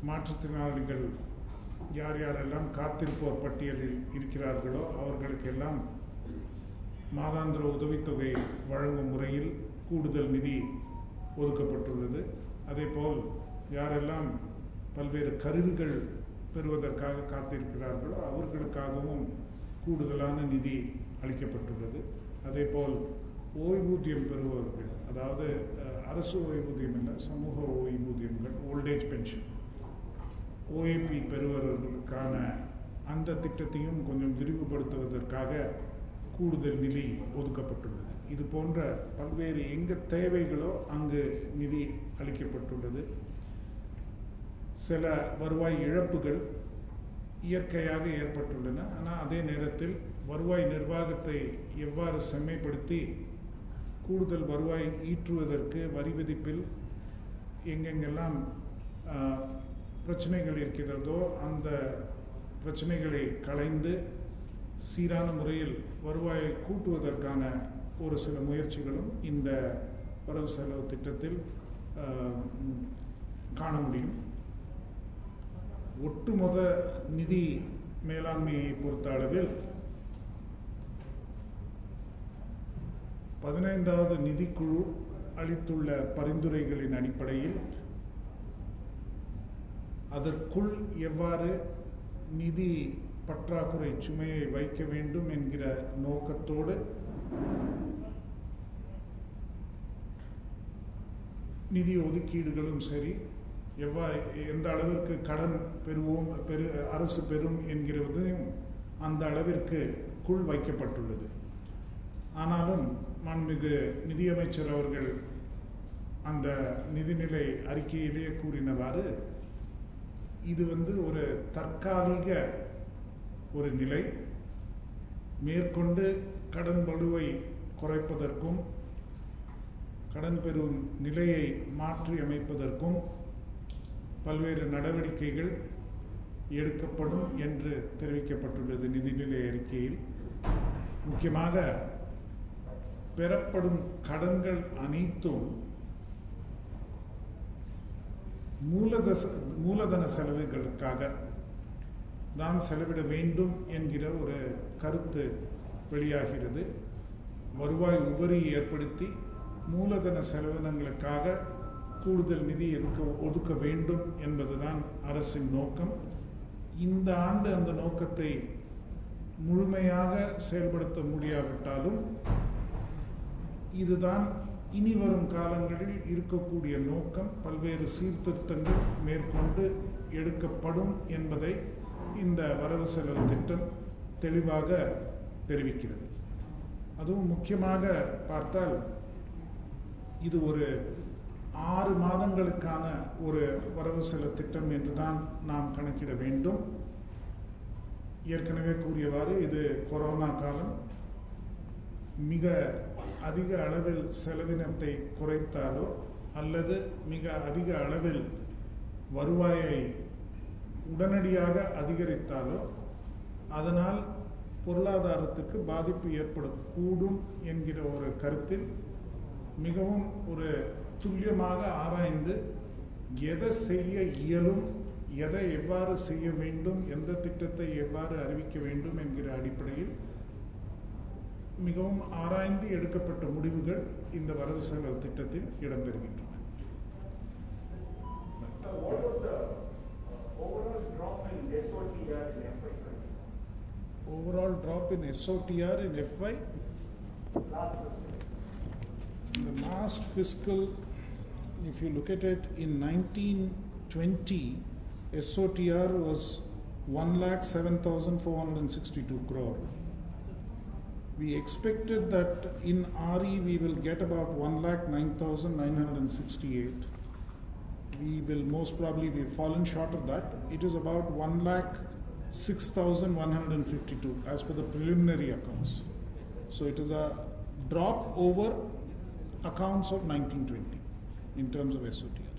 மாற்றுத்திறனாளிகள் யார் யாரெல்லாம் காத்திருப்போர் பட்டியலில் இருக்கிறார்களோ அவர்களுக்கெல்லாம் மாதாந்திர உதவித்தொகை வழங்கும் முறையில் கூடுதல் நிதி ஒதுக்கப்பட்டுள்ளது. அதேபோல் யாரெல்லாம் பல்வேறு கருவிகள் பெறுவதற்காக காத்திருக்கிறார்களோ அவர்களுக்காகவும் கூடுதலான நிதி அளிக்கப்பட்டுள்ளது. அதேபோல் ஓய்வூதியம் பெறுபவர்கள், அதாவது அரசு ஓய்வூதியம் இல்லை, சமூக ஓய்வூதியங்கள், ஓல்டேஜ் பென்ஷன், ஓஏபி பெறுபவர்களுக்கான அந்த திட்டத்தையும் கொஞ்சம் விரிவுபடுத்துவதற்காக கூடுதல் நிதி ஒதுக்கப்பட்டுள்ளது. இது போன்ற பல்வேறு எங்கு தேவைகளோ அங்கு நிதி அளிக்கப்பட்டுள்ளது. சில வருவாய் இழப்புகள் இயற்கையாக ஏற்பட்டுள்ளன. ஆனால் அதே நேரத்தில் வருவாய் நிர்வாகத்தை எவ்வாறு செம்மைப்படுத்தி கூடுதல் வருவாய் ஈற்றுவதற்கு வரி விதிப்பில் எங்கெங்கெல்லாம் பிரச்சனைகள் இருக்கிறதோ அந்த பிரச்சனைகளை களைந்து சீரான முறையில் வருவாயை கூட்டுவதற்கான ஒரு சில முயற்சிகளும் இந்த வரவு செலவு திட்டத்தில் காண முடியும். ஒட்டுமொத்த நிதி மேலாண்மையை பொறுத்த அளவில் 15வது நிதிக்குழு அளித்துள்ள பரிந்துரைகளின் அடிப்படையில் அதற்குள் எவ்வாறு நிதி பற்றாக்குறை சுமையை வைக்க வேண்டும் என்கிற நோக்கத்தோடு நிதி ஒதுக்கீடுகளும் சரி, எந்த அளவிற்கு கடன் அரசு பெறும் என்கிறதையும் அந்த அளவிற்குள் வைக்கப்பட்டுள்ளது. ஆனாலும் மாண்புமிகு நிதியமைச்சர் அவர்கள் அந்த நிதிநிலை அறிக்கையிலேயே கூறினவாறு இது ஒரு தற்காலிக ஒரு நிலை, மேற்கொண்டு கடன் பளுவை குறைப்பதற்கும் கடன் பெறும் நிலையை மாற்றி அமைப்பதற்கும் பல்வேறு நடவடிக்கைகள் எடுக்கப்படும் என்று தெரிவிக்கப்பட்டுள்ளது நிதிநிலை அறிக்கையில். முக்கியமாக பெறப்படும் கடன்கள் அனைத்தும் மூலதன செலவுகளுக்காக தான் செலவிட வேண்டும் என்கிற ஒரு கருத்து வெளியாகிறது. வருவாய் உபரி ஏற்படுத்தி மூலதன செலவினங்களுக்காக கூடுதல் நிதி ஒதுக்க வேண்டும் என்பதுதான் அரசின் நோக்கம். இந்த ஆண்டு அந்த நோக்கத்தை முழுமையாக செயல்படுத்த முடியாவிட்டாலும் இதுதான் இனி வரும் காலங்களில் இருக்கக்கூடிய நோக்கம். பல்வேறு சீர்திருத்தங்கள் மேற்கொண்டு எடுக்கப்படும் என்பதை இந்த வரவு செலவு திட்டம் தெளிவாக தெரிவிக்கிறது. அதுவும் முக்கியமாக பார்த்தால் இது ஒரு 6 மாதங்களுக்கான ஒரு வரவு செலவு திட்டம் என்றுதான் நாம் கணக்கிட வேண்டும். ஏற்கனவே கூறியவாறு இது கொரோனா காலம். மிக அதிக அளவில் செலவினத்தை குறைத்தாலோ அல்லது மிக அதிக அளவில் வருவாயை உடனடியாக அதிகரித்தாலோ அதனால் பொருளாதாரத்துக்கு பாதிப்பு ஏற்படக்கூடும் என்கிற ஒரு கருத்தில் மிகவும் ஒரு துல்லியமாக ஆராய்ந்து எதை செய்ய இயலும், எதை எவ்வாறு செய்ய வேண்டும், எந்த திட்டத்தை எவ்வாறு அறிவிக்க வேண்டும் என்கிற அடிப்படையில் மிகவும் ஆராய்ந்து எடுக்கப்பட்ட முடிவுகள் இந்த வரவு செலவு திட்டத்தில் இடம்பெறுகின்றன. Overall drop in SOTR in FY? The last fiscal, if you look at it, in 1920, SOTR was 1,07,462 crore. We expected that in RE we will get about 1,09,968. We will most probably be fallen short of that. It is about 1,06,152 as per the preliminary accounts. So it is a drop over accounts of 1920 in terms of SOTR.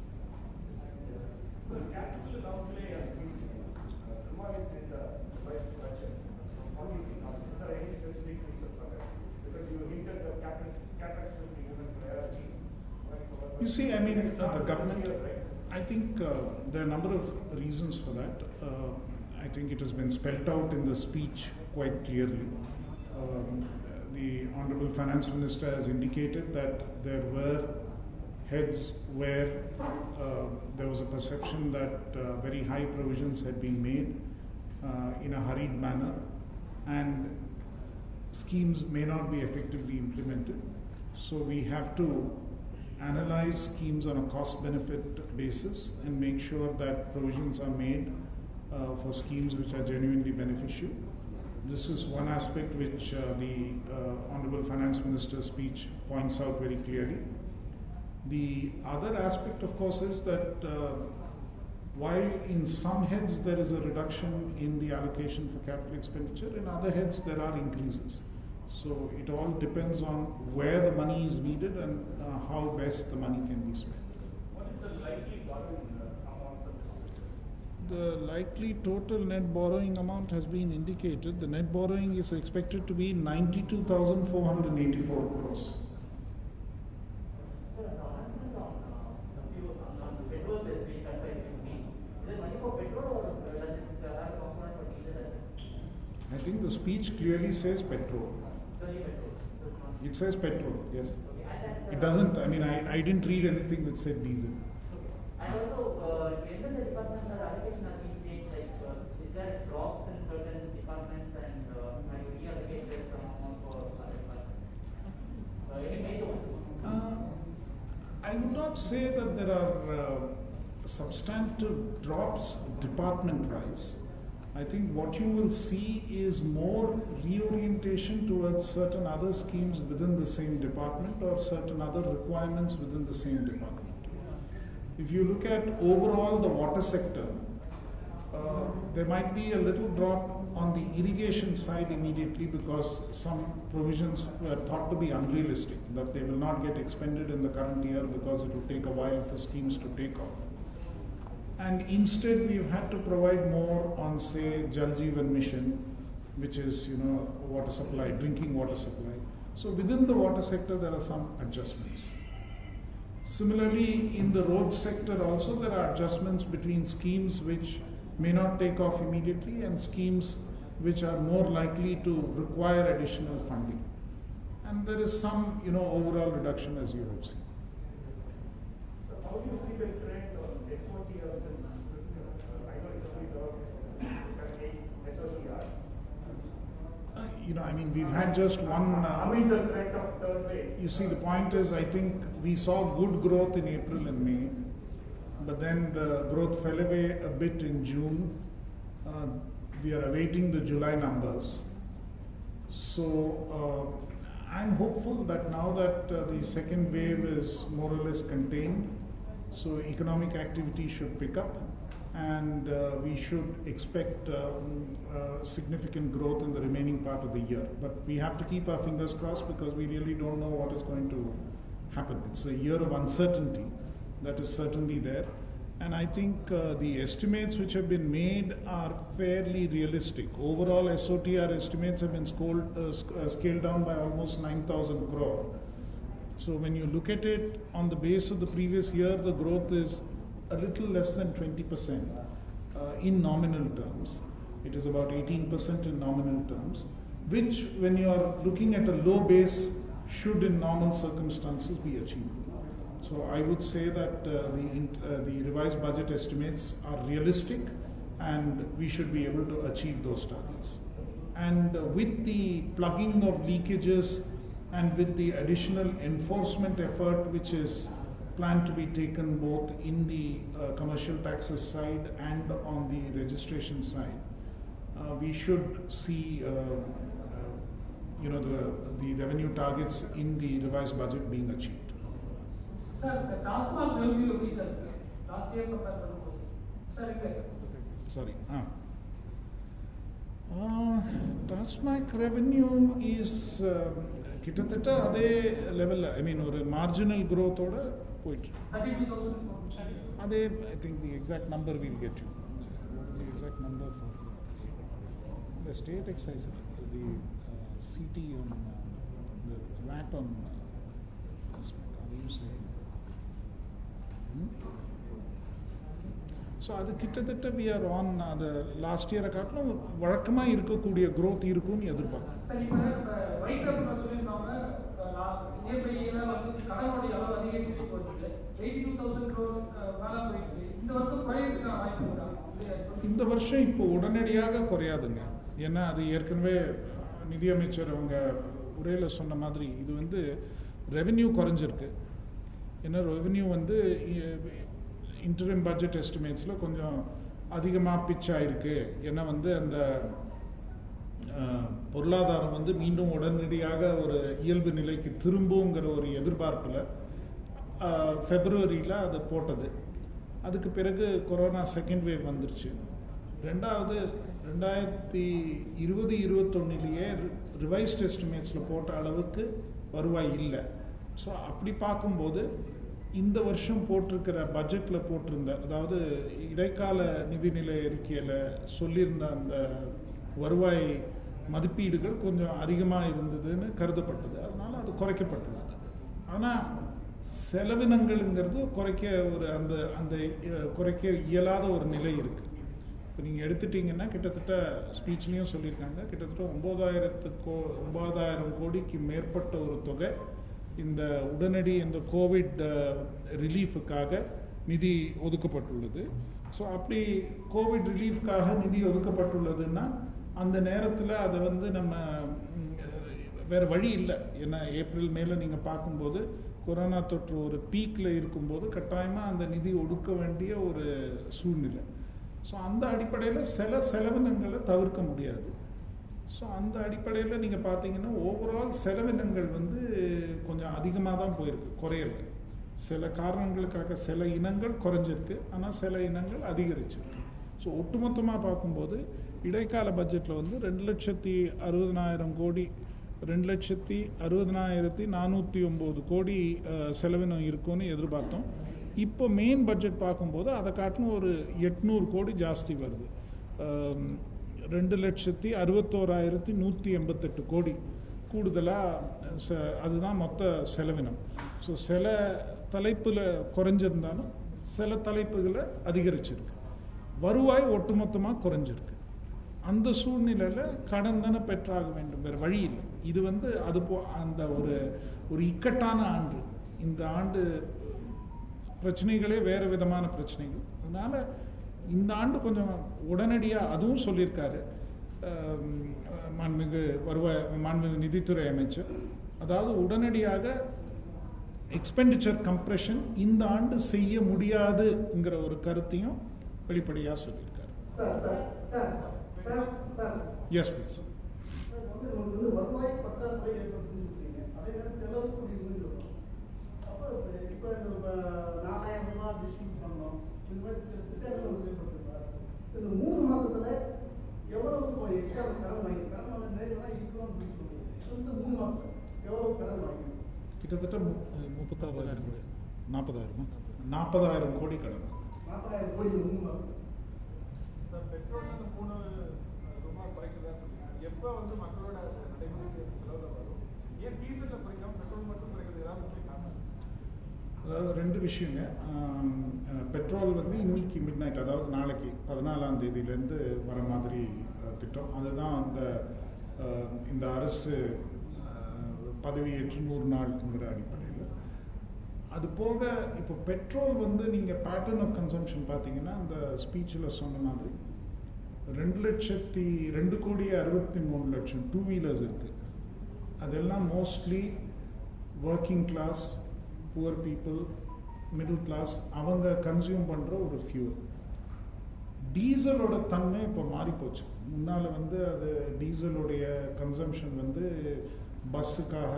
So capital outlay has been revised in the revised budget. How do you think? Is there any specific reason for that? Because you hinted that capex will be given priority. You see, I mean, the government, I think there are a number of reasons for that. I think it has been spelt out in the speech quite clearly. The Honorable Finance Minister has indicated that there were heads where there was a perception that very high provisions had been made in a hurried manner, and schemes may not be effectively implemented. So we have to analyze schemes on a cost-benefit basis and make sure that provisions are made for schemes which are genuinely beneficial. This is one aspect which the Honorable Finance Minister's speech points out very clearly. The other aspect, of course, is that while in some heads there is a reduction in the allocation for capital expenditure, in other heads there are increases. So it all depends on where the money is needed and how best the money can be spent. What is the likely borrowing amount of this? The likely total net borrowing amount has been indicated. The net borrowing is expected to be 92,484 crores. I think the speech clearly says petrol. It says petrol, yes. It doesn't, I mean, I didn't read anything that said diesel. And also, when the departments are allocation has been changed, like, is there drops in certain departments and have you reallocated some amount for other departments? Any major ones? I would not say that there are substantive drops department-wise. I think what you will see is more reorientation towards certain other schemes within the same department or certain other requirements within the same department. If you look at overall the water sector, there might be a little drop on the irrigation side immediately because some provisions were thought to be unrealistic, that they will not get expended in the current year because it will take a while for schemes to take off. And instead we've had to provide more on, say, Jal Jeevan Mission, which is, water supply, drinking water supply. So within the water sector there are some adjustments. Similarly, in the road sector also there are adjustments between schemes which may not take off immediately and schemes which are more likely to require additional funding. And there is some, overall reduction as you have seen. So how do you see the trend on SOT of this? I know it's only the SOTR. We've had just one. How is the trend of third wave? You see, the point is, I think we saw good growth in April and May, but then the growth fell away a bit in June. We are awaiting the July numbers. So I'm hopeful that now that the second wave is more or less contained, so economic activity should pick up, and we should expect significant growth in the remaining part of the year. But we have to keep our fingers crossed because we really don't know what is going to happen. It's a year of uncertainty that is certainly there. And I think the estimates which have been made are fairly realistic. Overall SOTR estimates have been scaled down by almost 9,000 crore. So when you look at it on the base of the previous year, the growth is a little less than 20% in nominal terms. It is about 18% in nominal terms, which when you are looking at a low base should in normal circumstances be achievable. So I would say that the revised budget estimates are realistic and we should be able to achieve those targets. And with the plugging of leakages and with the additional enforcement effort which is planned to be taken both in the commercial taxes side and on the registration side, we should see the revenue targets in the revised budget being achieved. Sir, the TASMAC revenue is last year compared to Sorry. TASMAC revenue is கிட்டத்தட்ட அதே லெவலில் ஒரு marginal growth-ஓட போயிட்டு 32,000 அதே I think the exact number we'll get you. The exact number for the state excise, the CT on the VAT on TASMAC. How do you say? So அது கிட்டத்தட்ட we are on அது last இயரை காட்டிலும் வழக்கமாக இருக்கக்கூடிய growth இருக்கும்னு எதிர்பார்க்குறோம். Sir இப்போ white paper சொல்லியிருக்காங்க இயற்கையில் வந்து கடனுடைய அளவு அதிகரிச்சு போச்சு 82,000 crores மேலே போயிடுச்சு. இந்த வருஷம் குறையிறதுக்கான வாய்ப்பு இருக்கா? இந்த வருஷம் இப்போ உடனடியாக குறையாதுங்க. ஏன்னா அது ஏற்கனவே நிதியமைச்சர் அவங்க உரையில் சொன்ன மாதிரி இது வந்து ரெவென்யூ குறைஞ்சிருக்கு. ஏன்னா ரெவென்யூ வந்து இன்டரிம் பட்ஜெட் எஸ்டிமேட்ஸில் கொஞ்சம் அதிகமாக பிச் ஆகிருக்கு. ஏன்னா வந்து அந்த பொருளாதாரம் வந்து மீண்டும் உடனடியாக ஒரு இயல்பு நிலைக்கு திரும்புங்கிற ஒரு எதிர்பார்ப்பில் ஃபெப்ரவரியில் அது போட்டது. அதுக்கு பிறகு கொரோனா செகண்ட் வேவ் வந்துருச்சு. ரெண்டாவது 2020-21 ரிவைஸ்ட் எஸ்டிமேட்ஸில் போட்ட அளவுக்கு வருவாய் இல்லை. ஸோ அப்படி பார்க்கும்போது இந்த வருஷம் போட்டிருக்கிற பட்ஜெட்டில் போட்டிருந்த, அதாவது இடைக்கால நிதிநிலை அறிக்கையில் சொல்லியிருந்த அந்த வருவாய் மதிப்பீடுகள் கொஞ்சம் அதிகமாக இருந்ததுன்னு கருதப்பட்டது. அதனால் அது குறைக்கப்பட்டுள்ளது. ஆனால் செலவினங்கள்ங்கிறது குறைக்க ஒரு அந்த அந்த குறைக்க இயலாத ஒரு நிலை இருக்குது. இப்போ நீங்கள் எடுத்துட்டிங்கன்னா கிட்டத்தட்ட ஸ்பீச்லேயும் சொல்லியிருக்காங்க, கிட்டத்தட்ட 9,000 கோடிக்கு மேற்பட்ட ஒரு தொகை இந்த உடனடி இந்த கோவிட் ரிலீஃபுக்காக நிதி ஒதுக்கப்பட்டுள்ளது. ஸோ அப்படி கோவிட் ரிலீஃப்காக நிதி ஒதுக்கப்பட்டுள்ளதுன்னா அந்த நேரத்தில் அதை வந்து நம்ம வேறு வழி இல்லை. ஏன்னா ஏப்ரல் மேலே நீங்கள் பார்க்கும்போது கொரோனா தொற்று ஒரு பீக்கில் இருக்கும்போது கட்டாயமாக அந்த நிதி ஒடுக்க வேண்டிய ஒரு சூழ்நிலை. ஸோ அந்த அடிப்படையில் சில செலவினங்களை தவிர்க்க முடியாது. ஸோ அந்த அடிப்படையில் நீங்கள் பார்த்தீங்கன்னா ஓவரால் செலவினங்கள் வந்து கொஞ்சம் அதிகமாக தான் போயிருக்கு, குறையலை. சில காரணங்களுக்காக சில இனங்கள் குறைஞ்சிருக்கு, ஆனால் சில இனங்கள் அதிகரிச்சிருக்கு. ஸோ ஒட்டுமொத்தமாக பார்க்கும்போது இடைக்கால பட்ஜெட்டில் வந்து 2,60,000 கோடி 2,60,409 கோடி செலவினம் இருக்கும்னு எதிர்பார்த்தோம். இப்போ மெயின் பட்ஜெட் பார்க்கும்போது அதை காட்டிலும் ஒரு 800 கோடி ஜாஸ்தி வருது. 2,61,188 கோடி கூடுதலாக அதுதான் மொத்த செலவினம். ஸோ சில தலைப்பில் குறைஞ்சிருந்தாலும் சில தலைப்புகளை அதிகரிச்சிருக்கு. வருவாய் ஒட்டுமொத்தமாக குறைஞ்சிருக்கு. அந்த சூழ்நிலையில் கடன் தானே பெற்றாக வேண்டும், வேறு வழி இல்லை. இது வந்து அது அந்த ஒரு இக்கட்டான ஆண்டு. இந்த ஆண்டு பிரச்சனைகளே வேறு விதமான பிரச்சனைகள். அதனால் இந்த ஆண்டு கொஞ்சம் உடனடியாக அதுவும் சொல்லியிருக்காரு மாண்புமிகு நிதித்துறை அமைச்சர். அதாவது உடனடியாக எக்ஸ்பெண்டிச்சர் கம்ப்ரெஷன் இந்த ஆண்டு செய்ய முடியாதுங்கிற ஒரு கருத்தையும் வெளிப்படையாக சொல்லியிருக்காரு. Yes please. வருவாய் பற்றாக்குறை ஏற்படுத்திருக்கீங்க, அதே நேரம் செலவு கூடியிருந்தோம். அப்போ இப்போ 4,000 ரூபாய் டிஸ்ட்ரிபியூட் பண்ணோம், இந்த மாதிரி திட்டங்கள் வந்து ஏற்படுத்திருக்காரு. இந்த 3 மாதத்துல எவ்வளவு எக்ஸ்ட்ரா கடன் வாங்கி கடன் வந்து நேரலாம் இருக்கிறோம் அப்படின்னு சொல்லுவோம். இந்த 3 மாதத்துல எவ்வளவு கடன் வாங்கி கிட்டத்தட்ட 40,000 கோடி கடன். 40,000 கோடி 3 மாதம். பெட்ரோல் 3 ரூபாய் குறைக்கிறதா சொல்லுங்க. எப்போ வந்து மக்களோட நடைமுறைக்கு செலவில் வரும்? ஏன் டீசலில் குறைக்காம பெட்ரோல் மட்டும் குறைக்கிறது ஏதாவது முக்கிய காரணம்? அதாவது 2 விஷயங்க. பெட்ரோல் வந்து இன்னைக்கு மிட் நைட், அதாவது நாளைக்கு 14ஆம் தேதியிலேருந்து வர மாதிரி திட்டம். அதுதான் இந்த அரசு பதவியேற்று 100 நாள்ங்கிற அடிப்படையில். அது போக இப்போ பெட்ரோல் வந்து நீங்கள் பேட்டர்ன் ஆஃப் கன்சம்ஷன் பார்த்தீங்கன்னா அந்த ஸ்பீச்சில் சொன்ன மாதிரி 2,63,00,000 டூ வீலர்ஸ் இருக்குது. அதெல்லாம் mostly working class, poor people, middle class அவங்க கன்சியூம் பண்ணுற ஒரு ஃபியூல். டீசலோட தன்மை இப்போ மாறிப்போச்சு. முன்னால் வந்து அது டீசலோடைய கன்சம்ஷன் வந்து பஸ்ஸுக்காக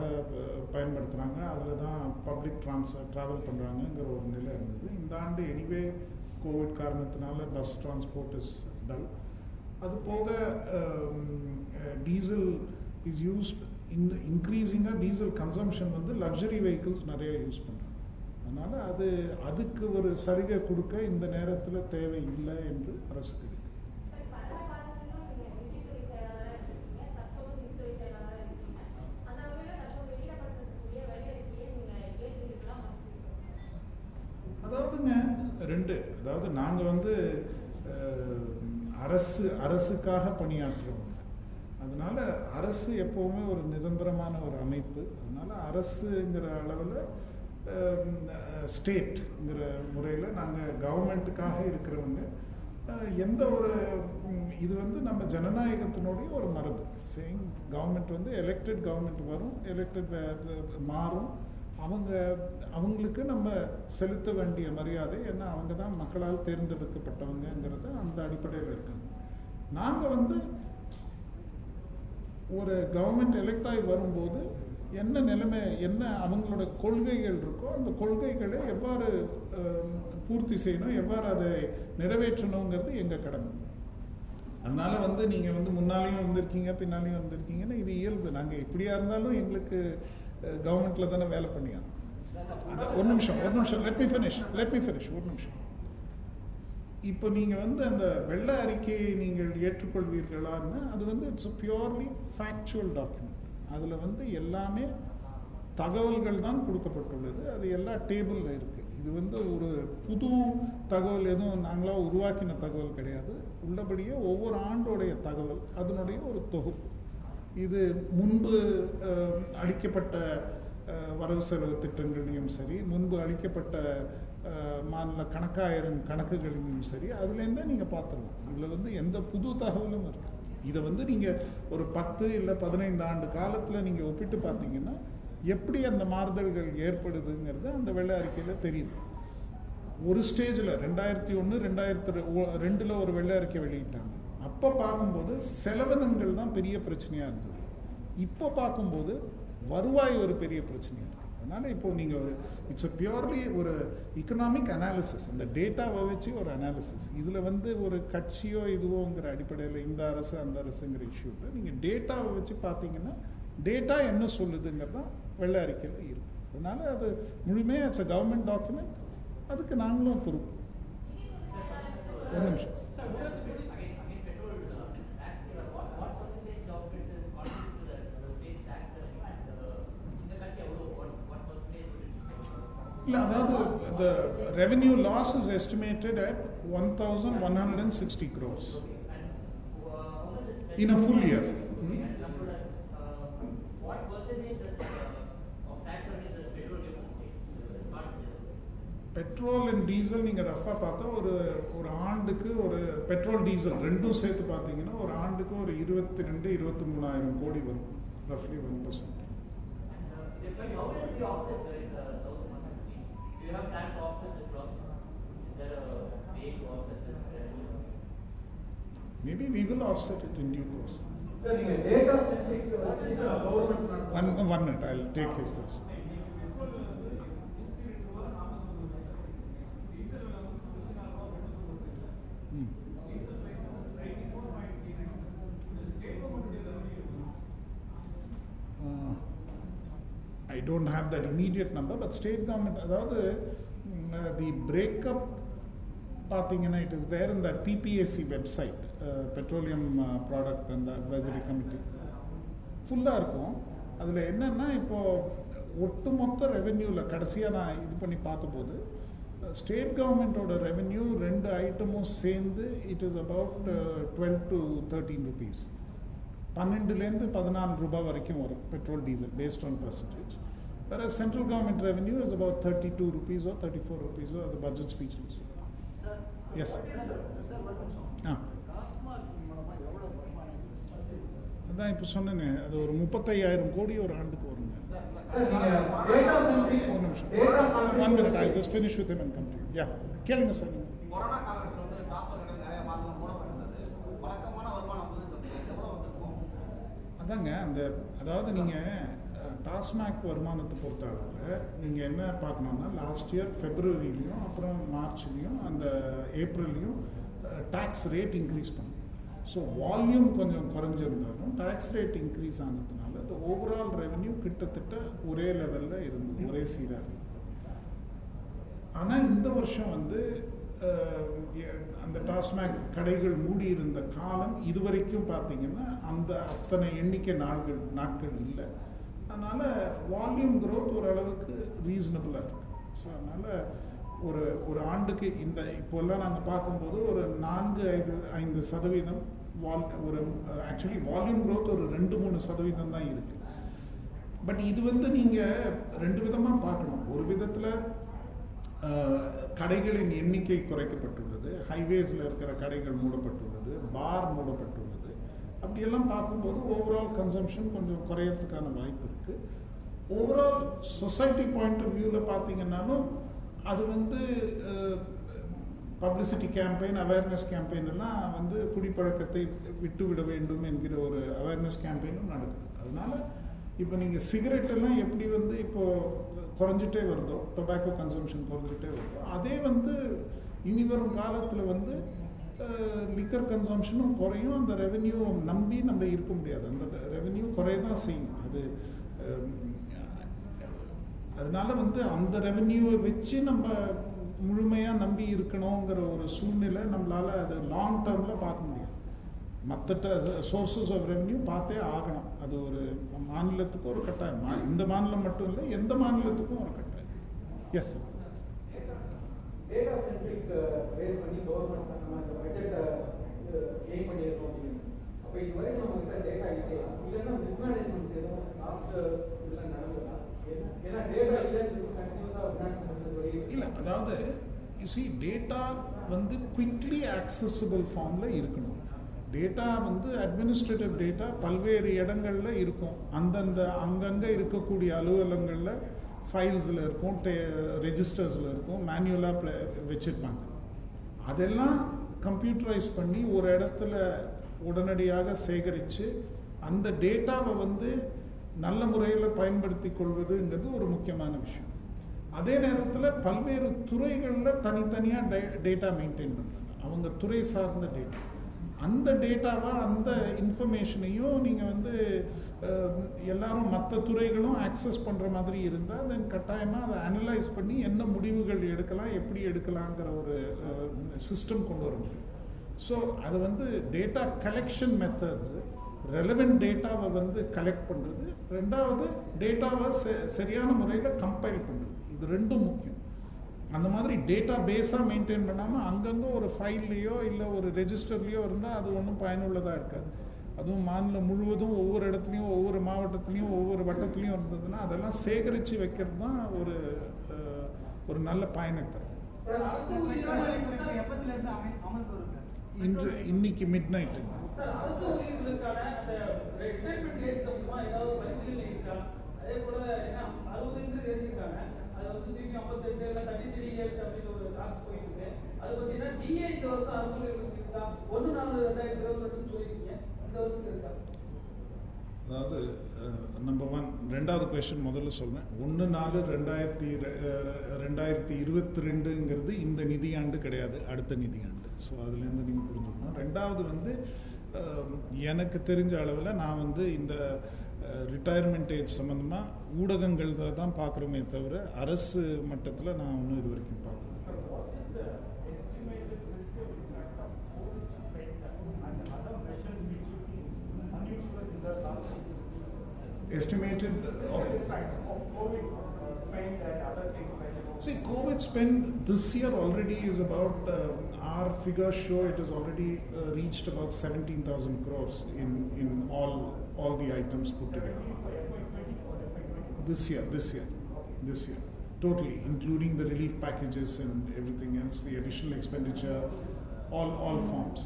பயன்படுத்துகிறாங்க, அதில் தான் பப்ளிக் ட்ராவல் பண்ணுறாங்கங்கிற ஒரு நிலை இருந்தது. இந்த ஆண்டு எனிவே கோவிட் காரணத்தினால பஸ் டிரான்ஸ்போர்ட் இஸ் டல். அது போக டீசல் இஸ் யூஸ்ட் இன்க்ரீஸிங்காக டீசல் கன்சம்ஷன் வந்து லக்ஸரி வெஹிக்கிள்ஸ் நிறைய யூஸ் பண்ணுறாங்க. அதனால் அதுக்கு ஒரு சலுகை கொடுக்க இந்த நேரத்தில் தேவை இல்லை என்று அரசுக்கு இருக்கு. அதாவதுங்க 2 ரெண்டு, அதாவது நாங்கள் வந்து அரசுக்காக பணியாற்றுறவங்க. அதனால அரசு எப்போவுமே ஒரு நிரந்தரமான ஒரு அமைப்பு. அதனால அரசுங்கிற அளவில் ஸ்டேட்ங்கிற முறையில் நாங்கள் கவர்மெண்ட்டுக்காக இருக்கிறவங்க. எந்த ஒரு இது வந்து நம்ம ஜனநாயகத்தினுடைய ஒரு மரபு. சேயிங் கவர்மெண்ட் வந்து எலெக்டட் கவர்மெண்ட் வரும், எலெக்டட் மாறும். அவங்களுக்கு நம்ம செலுத்த வேண்டிய மரியாதை, ஏன்னா அவங்க தான் மக்களால் தேர்ந்தெடுக்கப்பட்டவங்கிறது அந்த அடிப்படையில் இருக்காங்க. நாங்கள் வந்து ஒரு கவர்மெண்ட் எலெக்ட் ஆகி வரும்போது என்ன நிலைமை, என்ன அவங்களோட கொள்கைகள் இருக்கோ அந்த கொள்கைகளை எவ்வாறு பூர்த்தி செய்யணும், எவ்வாறு அதை நிறைவேற்றணுங்கிறது எங்கள் கடமை. அதனால வந்து நீங்கள் வந்து முன்னாலேயும் வந்திருக்கீங்க, பின்னாலேயும் வந்திருக்கீங்கன்னா இது இயல்பு. நாங்கள் எப்படியா இருந்தாலும் எங்களுக்கு கவர்மெண்ட்டில் தானே வேலை பண்ணியாங்க. ஒரு நிமிஷம் லெட் மீ ஃபினிஷ் ஒரு நிமிஷம். இப்போ நீங்கள் வந்து அந்த வெள்ளை அறிக்கையை நீங்கள் ஏற்றுக்கொள்வீர்களான்னு, அது வந்து இட்ஸ் பியூர்லி ஃபேக்சுவல் டாக்குமெண்ட். அதில் வந்து எல்லாமே தகவல்கள் தான் கொடுக்கப்பட்டுள்ளது. அது எல்லா டேபிளில் இருக்குது. இது வந்து ஒரு புது தகவல் எதுவும் நாங்களாக உருவாக்கின தகவல் கிடையாது. உள்ளபடியே ஒவ்வொரு ஆண்டோடைய தகவல் அதனுடைய ஒரு தொகுப்பு. இது முன்பு அளிக்கப்பட்ட வரவு செலவு திட்டங்களையும் சரி, முன்பு அளிக்கப்பட்ட மாநில கணக்காயிரம் கணக்குகளையும் சரி, அதுலேருந்தே நீங்கள் பார்த்துடலாம். இதில் வந்து எந்த புது தகவலும் இருக்கு. இதை வந்து நீங்கள் ஒரு 10 இல்லை 15 ஆண்டு காலத்தில் நீங்கள் ஒப்பிட்டு பார்த்தீங்கன்னா எப்படி அந்த மாறுதல்கள் ஏற்படுதுங்கிறது அந்த வெள்ளை அறிக்கையில் தெரியுது. ஒரு ஸ்டேஜில் 2001 2002 ஒரு வெள்ளை அறிக்கை வெளியிட்டாங்க. அப்போ பார்க்கும்போது செலவினங்கள் தான் பெரிய பிரச்சனையாக இருந்தது. இப்போ பார்க்கும்போது வருவாய் ஒரு பெரிய பிரச்சனையாக இருக்குது. அதனால் இப்போ நீங்கள் ஒரு இட்ஸ் பியூர்லி ஒரு எக்கனாமிக் அனாலிசிஸ், அந்த டேட்டாவை வச்சு ஒரு அனாலிசிஸ். இதில் வந்து ஒரு கட்சியோ இதுவோங்கிற அடிப்படையில் இந்த அரசு அந்த அரசுங்கிற இஷ்யூவில் நீங்கள் டேட்டாவை வச்சு பார்த்தீங்கன்னா டேட்டா என்ன சொல்லுதுங்கிறது தான் வெள்ளை அறிக்கையில் இருக்குது. அதனால அது முழுமையாக இட்ஸ் அ கவர்மெண்ட் டாக்குமெண்ட். அதுக்கு நாங்களும் பொறுப்பு. ஒரு நிமிஷம். இல்லை, அதாவது the revenue loss is estimated at 1,160 crores in a full year. What percentage of tax revenue is petroleum state? Petrol and diesel நீங்கள் ரஃபாக பார்த்தா ஒரு ஆண்டுக்கு ஒரு பெட்ரோல் டீசல் ரெண்டும் சேர்த்து பார்த்தீங்கன்னா ஒரு ஆண்டுக்கு ஒரு 22-23,000 கோடி வரும். ரஃப்லி 1%. How will it be offset, sir, in the 1,160? Do you have plan to offset this loss? Is there a way to offset this revenue loss? Maybe we will offset it in due course. data centric government. One minute, I'll take his question. I don't have that immediate number, but state government, அதாவது the breakup பார்த்தீங்கன்னா it is there in that PPAC website, Petroleum Product and Advisory Committee. ஃபுல்லாக இருக்கும். அதில் என்னென்னா இப்போது ஒட்டுமொத்த ரெவென்யூவில் கடைசியாக நான் இது பண்ணி பார்த்தபோது ஸ்டேட் கவர்மெண்ட்டோட ரெவென்யூ 2 ஐட்டமும் சேர்ந்து it is about 12 to 13 rupees. 12 to 14 ரூபாய் வரைக்கும் வரும் petrol diesel based on percentage. Whereas central government revenue is about 32 rupees or 34 rupees or the budget speech. Yes. அதான் இப்போ சொன்னேனே, அது ஒரு 35,000 கோடி ஒரு ஆண்டுக்கு வருங்க. ஒரு நிமிஷம். 1 minute, I'll just finish with him and come to you. Yeah. கேளுங்க சார். கொரோனா காலகட்டத்தில் வந்து டாஸ்மாக் நிறைய மாதங்கள் மூடப்பட்டிருந்தது. வழக்கமான வருமானம் வந்து எவ்வளோ வந்திருக்கும்? அதாங்க அதாவது நீங்கள் டாஸ்மாக் வருமானத்தை பொறுத்தளவில் நீங்கள் என்ன பார்க்கணுன்னா லாஸ்ட் இயர் ஃபெப்ரவரிலையும் அப்புறம் மார்ச்லேயும் அந்த ஏப்ரல்லையும் டேக்ஸ் ரேட் இன்க்ரீஸ் பண்ணும். ஸோ வால்யூம் கொஞ்சம் குறைஞ்சிருந்தாலும் டேக்ஸ் ரேட் இன்க்ரீஸ் ஆனதுனால இந்த ஓவரால் ரெவென்யூ கிட்டத்தட்ட ஒரே லெவலில் இருந்தது, ஒரே சீராக இருந்தது. ஆனால் இந்த வருஷம் வந்து அந்த டாஸ்மாக் கடைகள் மூடி இருந்த காலம் இதுவரைக்கும் பார்த்தீங்கன்னா அந்த அத்தனை எண்ணிக்கை நாட்கள் இல்லை. அதனால் வால்யூம் க்ரோத் ஓரளவுக்கு ரீசனபிளாக இருக்குது. ஸோ அதனால் ஒரு ஆண்டுக்கு இந்த இப்போல்லாம் நாங்கள் பார்க்கும்போது ஒரு 4-5% ஒரு ஆக்சுவலி வால்யூம் growth ஒரு 2-3% தான் இருக்கு. பட் இது வந்து நீங்கள் 2 விதமாக பார்க்கணும். ஒரு விதத்தில் கடைகளின் எண்ணிக்கை குறைக்கப்பட்டுள்ளது, ஹைவேஸில் இருக்கிற கடைகள் மூடப்பட்டுள்ளது, பார் மூடப்பட்டுள்ளது. அப்படியெல்லாம் பார்க்கும்போது ஓவரால் கன்சம்ஷன் கொஞ்சம் குறையறதுக்கான வாய்ப்பு இருக்குது. ஓவரால் சொசைட்டி பாயிண்ட் ஆஃப் வியூவில் பார்த்தீங்கன்னாலும் அது வந்து பப்ளிசிட்டி கேம்பெயின், அவேர்னஸ் கேம்பெயின் எல்லாம் வந்து குடிப்பழக்கத்தை விட்டுவிட வேண்டும் என்கிற ஒரு அவேர்னஸ் கேம்பெயினும் நடக்குது. அதனால இப்போ நீங்கள் சிகரெட் எல்லாம் எப்படி வந்து இப்போ குறைஞ்சிட்டே வருதோ, டொபாக்கோ கன்சம்ஷன் குறைஞ்சிட்டே வருதோ, அதே வந்து இனி வரும் காலத்தில் வந்து லிக்கர் கன்சம்ஷனும் குறையும். அந்த ரெவென்யூ நம்பி நம்ம இருக்க முடியாது, அந்த ரெவென்யூ குறையதான் செய்யும். அதனால வந்து அந்த ரெவென்யூவை வச்சு நம்ம முழுமையாக நம்பி இருக்கணுங்கிற ஒரு சூழ்நிலை நம்மளால அது லாங் டேர்மில் பார்க்க முடியாது. மற்ற சோர்சஸ் ஆஃப் ரெவென்யூ பார்த்தே ஆகணும். அது ஒரு மாநிலத்துக்கும் ஒரு கட்டாயம், இந்த மாநிலம் மட்டும் இல்லை, எந்த மாநிலத்துக்கும் ஒரு கட்டாயம். Yes sir. Data centric base பண்ணி கவர்மெண்ட் நம்ம இந்த பட்ஜெட்டை எய்ம் பண்ணியிருக்கோம் அப்படின்னு. அப்போ இதுவரை நம்ம கிட்ட டேட்டா இல்லை, இல்லைன்னா மிஸ்மேனேஜ்மெண்ட்ஸ் எதுவும் லாஸ்ட் இதெல்லாம் நடந்ததா? ஏன்னா டேட்டா இல்லைன்னு கண்டினியூஸாக ஃபினான்ஸ் இல்லை, அதாவது டேட்டா வந்து குவிக்லி ஆக்சசிபிள் ஃபார்மில் இருக்கணும். டேட்டா வந்து அட்மினிஸ்ட்ரேட்டிவ் டேட்டா பல்வேறு இடங்களில் இருக்கும். அங்கங்கே இருக்கக்கூடிய அலுவலகங்களில் ஃபைல்ஸில் இருக்கும், ரெஜிஸ்டர்ஸில் இருக்கும், மேனுவலாக வச்சுருப்பாங்க. அதெல்லாம் கம்ப்யூட்டரைஸ் பண்ணி ஒரு இடத்துல உடனடியாக சேகரித்து அந்த டேட்டாவை வந்து நல்ல முறையில் பயன்படுத்தி கொள்வதுங்கிறது ஒரு முக்கியமான விஷயம். அதே நேரத்தில் பல்வேறு துறைகளில் தனித்தனியாக டேட்டா மெயின்டைன் பண்ணுறாங்க, அவங்க துறை சார்ந்த டேட்டா. அந்த டேட்டாவை, அந்த இன்ஃபர்மேஷனையும் நீங்கள் வந்து எல்லாரும் மற்ற துறைகளும் ஆக்சஸ் பண்ணுற மாதிரி இருந்தால் தென் கட்டாயமாக அதை அனலைஸ் பண்ணி என்ன முடிவுகள் எடுக்கலாம், எப்படி எடுக்கலாங்கிற ஒரு சிஸ்டம் கொண்டு வர முடியும். ஸோ அது வந்து டேட்டா கலெக்ஷன் மெத்தட்ஸ், ரெலவெண்ட் டேட்டாவை வந்து கலெக்ட் பண்ணுறது, ரெண்டாவது டேட்டாவை சரியான முறையில் கம்பைல் பண்ணுறது, இது ரெண்டும் முக்கியம். அந்த மாதிரி டேட்டா பேஸாக மெயின்டைன் பண்ணாமல் அங்கங்கே ஒரு ஃபைல்லையோ இல்லை ஒரு ரெஜிஸ்டர்லேயோ இருந்தால் அது ஒன்றும் பயனுள்ளதாக இருக்காது. அதுவும் மாநிலம் முழுவதும் ஒவ்வொரு இடத்துலையும், ஒவ்வொரு மாவட்டத்துலேயும், ஒவ்வொரு வட்டத்துலேயும் இருந்ததுன்னா அதெல்லாம் சேகரித்து வைக்கிறது தான் ஒரு நல்ல பயனை தரும். இன்னைக்கு மிட் நைட்டுங்க. அதே போல 60 எழுதிருக்காங்க, அது வந்து திருப்பி 58 இல்லை 33 இயர்ஸ் அப்படின்னு ஒரு டாக்ஸ் போயிட்டு இருக்கு. அது பார்த்தீங்கன்னா டிஏ இந்த வருஷம் அரசு இருக்கா 1/4/2022 சொல்லியிருக்கீங்க, இந்த வருஷத்துக்கு இருக்கா? அதாவது நம்பர் 1, ரெண்டாவது கொஸ்டின் முதல்ல சொல்றேன். 1/4/2022 இந்த நிதியாண்டு கிடையாது, அடுத்த நிதியாண்டு. ஸோ அதுலேருந்து நீங்கள் புரிஞ்சுக்கணும். ரெண்டாவது வந்து எனக்கு தெரிஞ்ச அளவில் நான் வந்து இந்த ரிட்டையர்மெண்ட் ஏஜ் சம்மந்தமாக ஊடகங்கள் தான் பார்க்குறோமே தவிர அரசு மட்டத்தில் நான் ஒன்றும் இது வரைக்கும் பார்த்தது. Estimated of COVID spend and other things like that. See, COVID spend this year already is about, our figures show it has already reached about 17,000 crores in all the items put together. This year, totally, including the relief packages and everything else, the additional expenditure, all forms.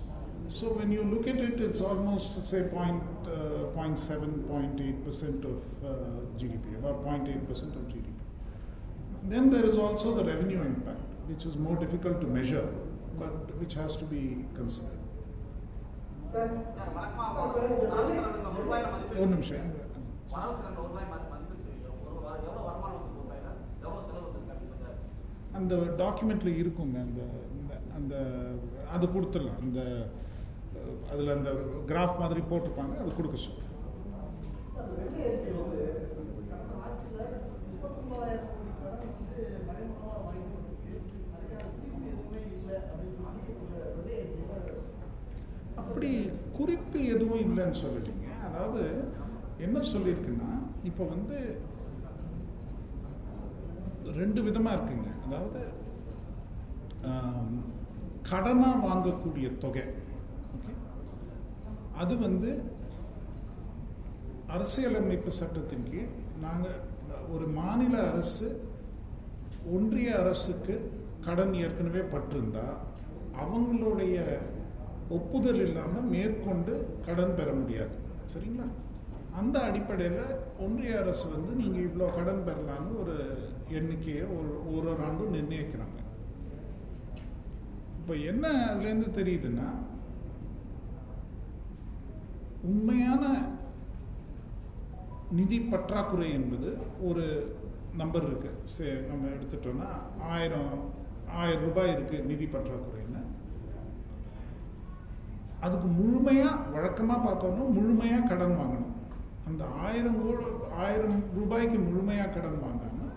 So when you look at it, it's almost, say, 0.7-0.8% of GDP, about 0.8% of GDP. Then there is also the revenue impact, which is more difficult to measure, but which has to be considered. ஒரு நிமிஷம். அந்த டாக்குமெண்ட்ல இருக்குங்க, அந்த அது கொடுத்துடலாம். அதில் அந்த graph மாதிரி போட்டிருப்பாங்க, அது கொடுக்க சொல்லுங்க. அப்படி குறிப்பு எதுவும் இல்லைன்னு சொல்லலைங்க. அதாவது என்ன சொல்லியிருக்குன்னா, இப்போ வந்து 2 விதமாக இருக்குங்க. அதாவது கடனாக வாங்கக்கூடிய தொகை, ஓகே, அது வந்து அரசியலமைப்பு சட்டத்தின் கீழ் நாங்கள் ஒரு மாநில அரசு ஒன்றிய அரசுக்கு கடன் ஏற்கனவே பட்டிருந்தா அவங்களுடைய ஒப்புதல் இல்லாமல் மேற்கொண்டு கடன் பெற முடியாது. சரிங்களா? அந்த அடிப்படையில் ஒன்றிய அரசு வந்து நீங்கள் இவ்வளோ கடன் பெறலான்னு ஒரு எண்ணிக்கையை ஒரு ஆண்டும் நிர்ணயிக்கிறாங்க. இப்போ என்ன அதுலேருந்து தெரியுதுன்னா, உண்மையான நிதி பற்றாக்குறை என்பது ஒரு நம்பர் இருக்கு. நம்ம எடுத்துட்டோம்னா 1000 ரூபாய் இருக்கு நிதி பற்றாக்குறைன்னு. அதுக்கு முழுமையாக வழக்கமாக பார்த்தோம்னா முழுமையாக கடன் வாங்கணும். அந்த 1000 ரூபாய்க்கு முழுமையாக கடன் வாங்காமல்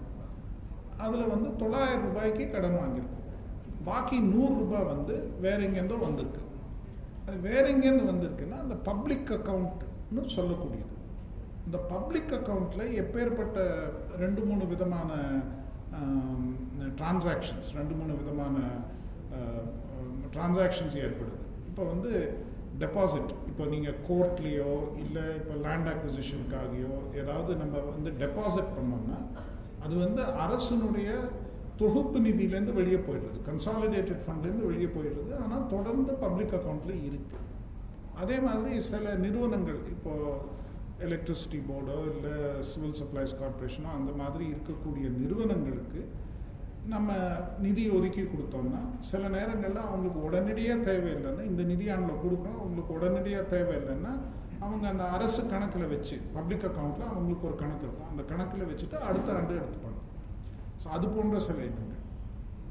அதில் வந்து 900 ரூபாய்க்கு கடன் வாங்கியிருக்கோம். பாக்கி 100 ரூபாய் வந்து வேற எங்கேருந்தோ வந்திருக்கு. அது வேற எங்கேருந்து வந்திருக்குன்னா அந்த பப்ளிக் அக்கௌண்ட்னு சொல்லக்கூடியது. இந்த பப்ளிக் அக்கௌண்ட்டில் எப்பேற்பட்ட 2-3 விதமான டிரான்சாக்ஷன்ஸ் 2-3 விதமான டிரான்சாக்ஷன்ஸ் ஏற்படுது. இப்போ வந்து டெபாசிட், இப்போ நீங்கள் கோர்ட்லேயோ இல்லை இப்போ லேண்ட் அக்விசிஷனுக்காகியோ ஏதாவது நம்ம வந்து டெபாசிட் பண்ணோம்னா அது வந்து அரசனுடைய தொகுப்பு நிதியிலேருந்து வெளியே போயிடுது, கன்சாலிடேட்டட் ஃபண்ட்லேருந்து வெளியே போயிடுது. ஆனால் தொடர்ந்து பப்ளிக் அக்கௌண்ட்டில் இருக்குது. அதே மாதிரி சில நிறுவனங்கள், இப்போது எலக்ட்ரிசிட்டி போர்டோ இல்லை சிவில் சப்ளைஸ் கார்பரேஷனோ அந்த மாதிரி இருக்கக்கூடிய நிறுவனங்களுக்கு நம்ம நிதி ஒதுக்கி கொடுத்தோம்னா சில நேரங்களில் அவங்களுக்கு உடனடியாக தேவையில்லைன்னா, இந்த நிதியாண்டில் கொடுக்குறோம் அவங்களுக்கு உடனடியாக தேவையில்லைன்னா அவங்க அந்த அரசு கணக்கில் வச்சு பப்ளிக் அக்கௌண்ட்டில் அவங்களுக்கு ஒரு கணக்கு இருக்கும், அந்த கணக்கில் வச்சுட்டு அடுத்த ஆண்டு எடுத்துப்பாங்க. ஸோ அது போன்ற சில இதுங்க.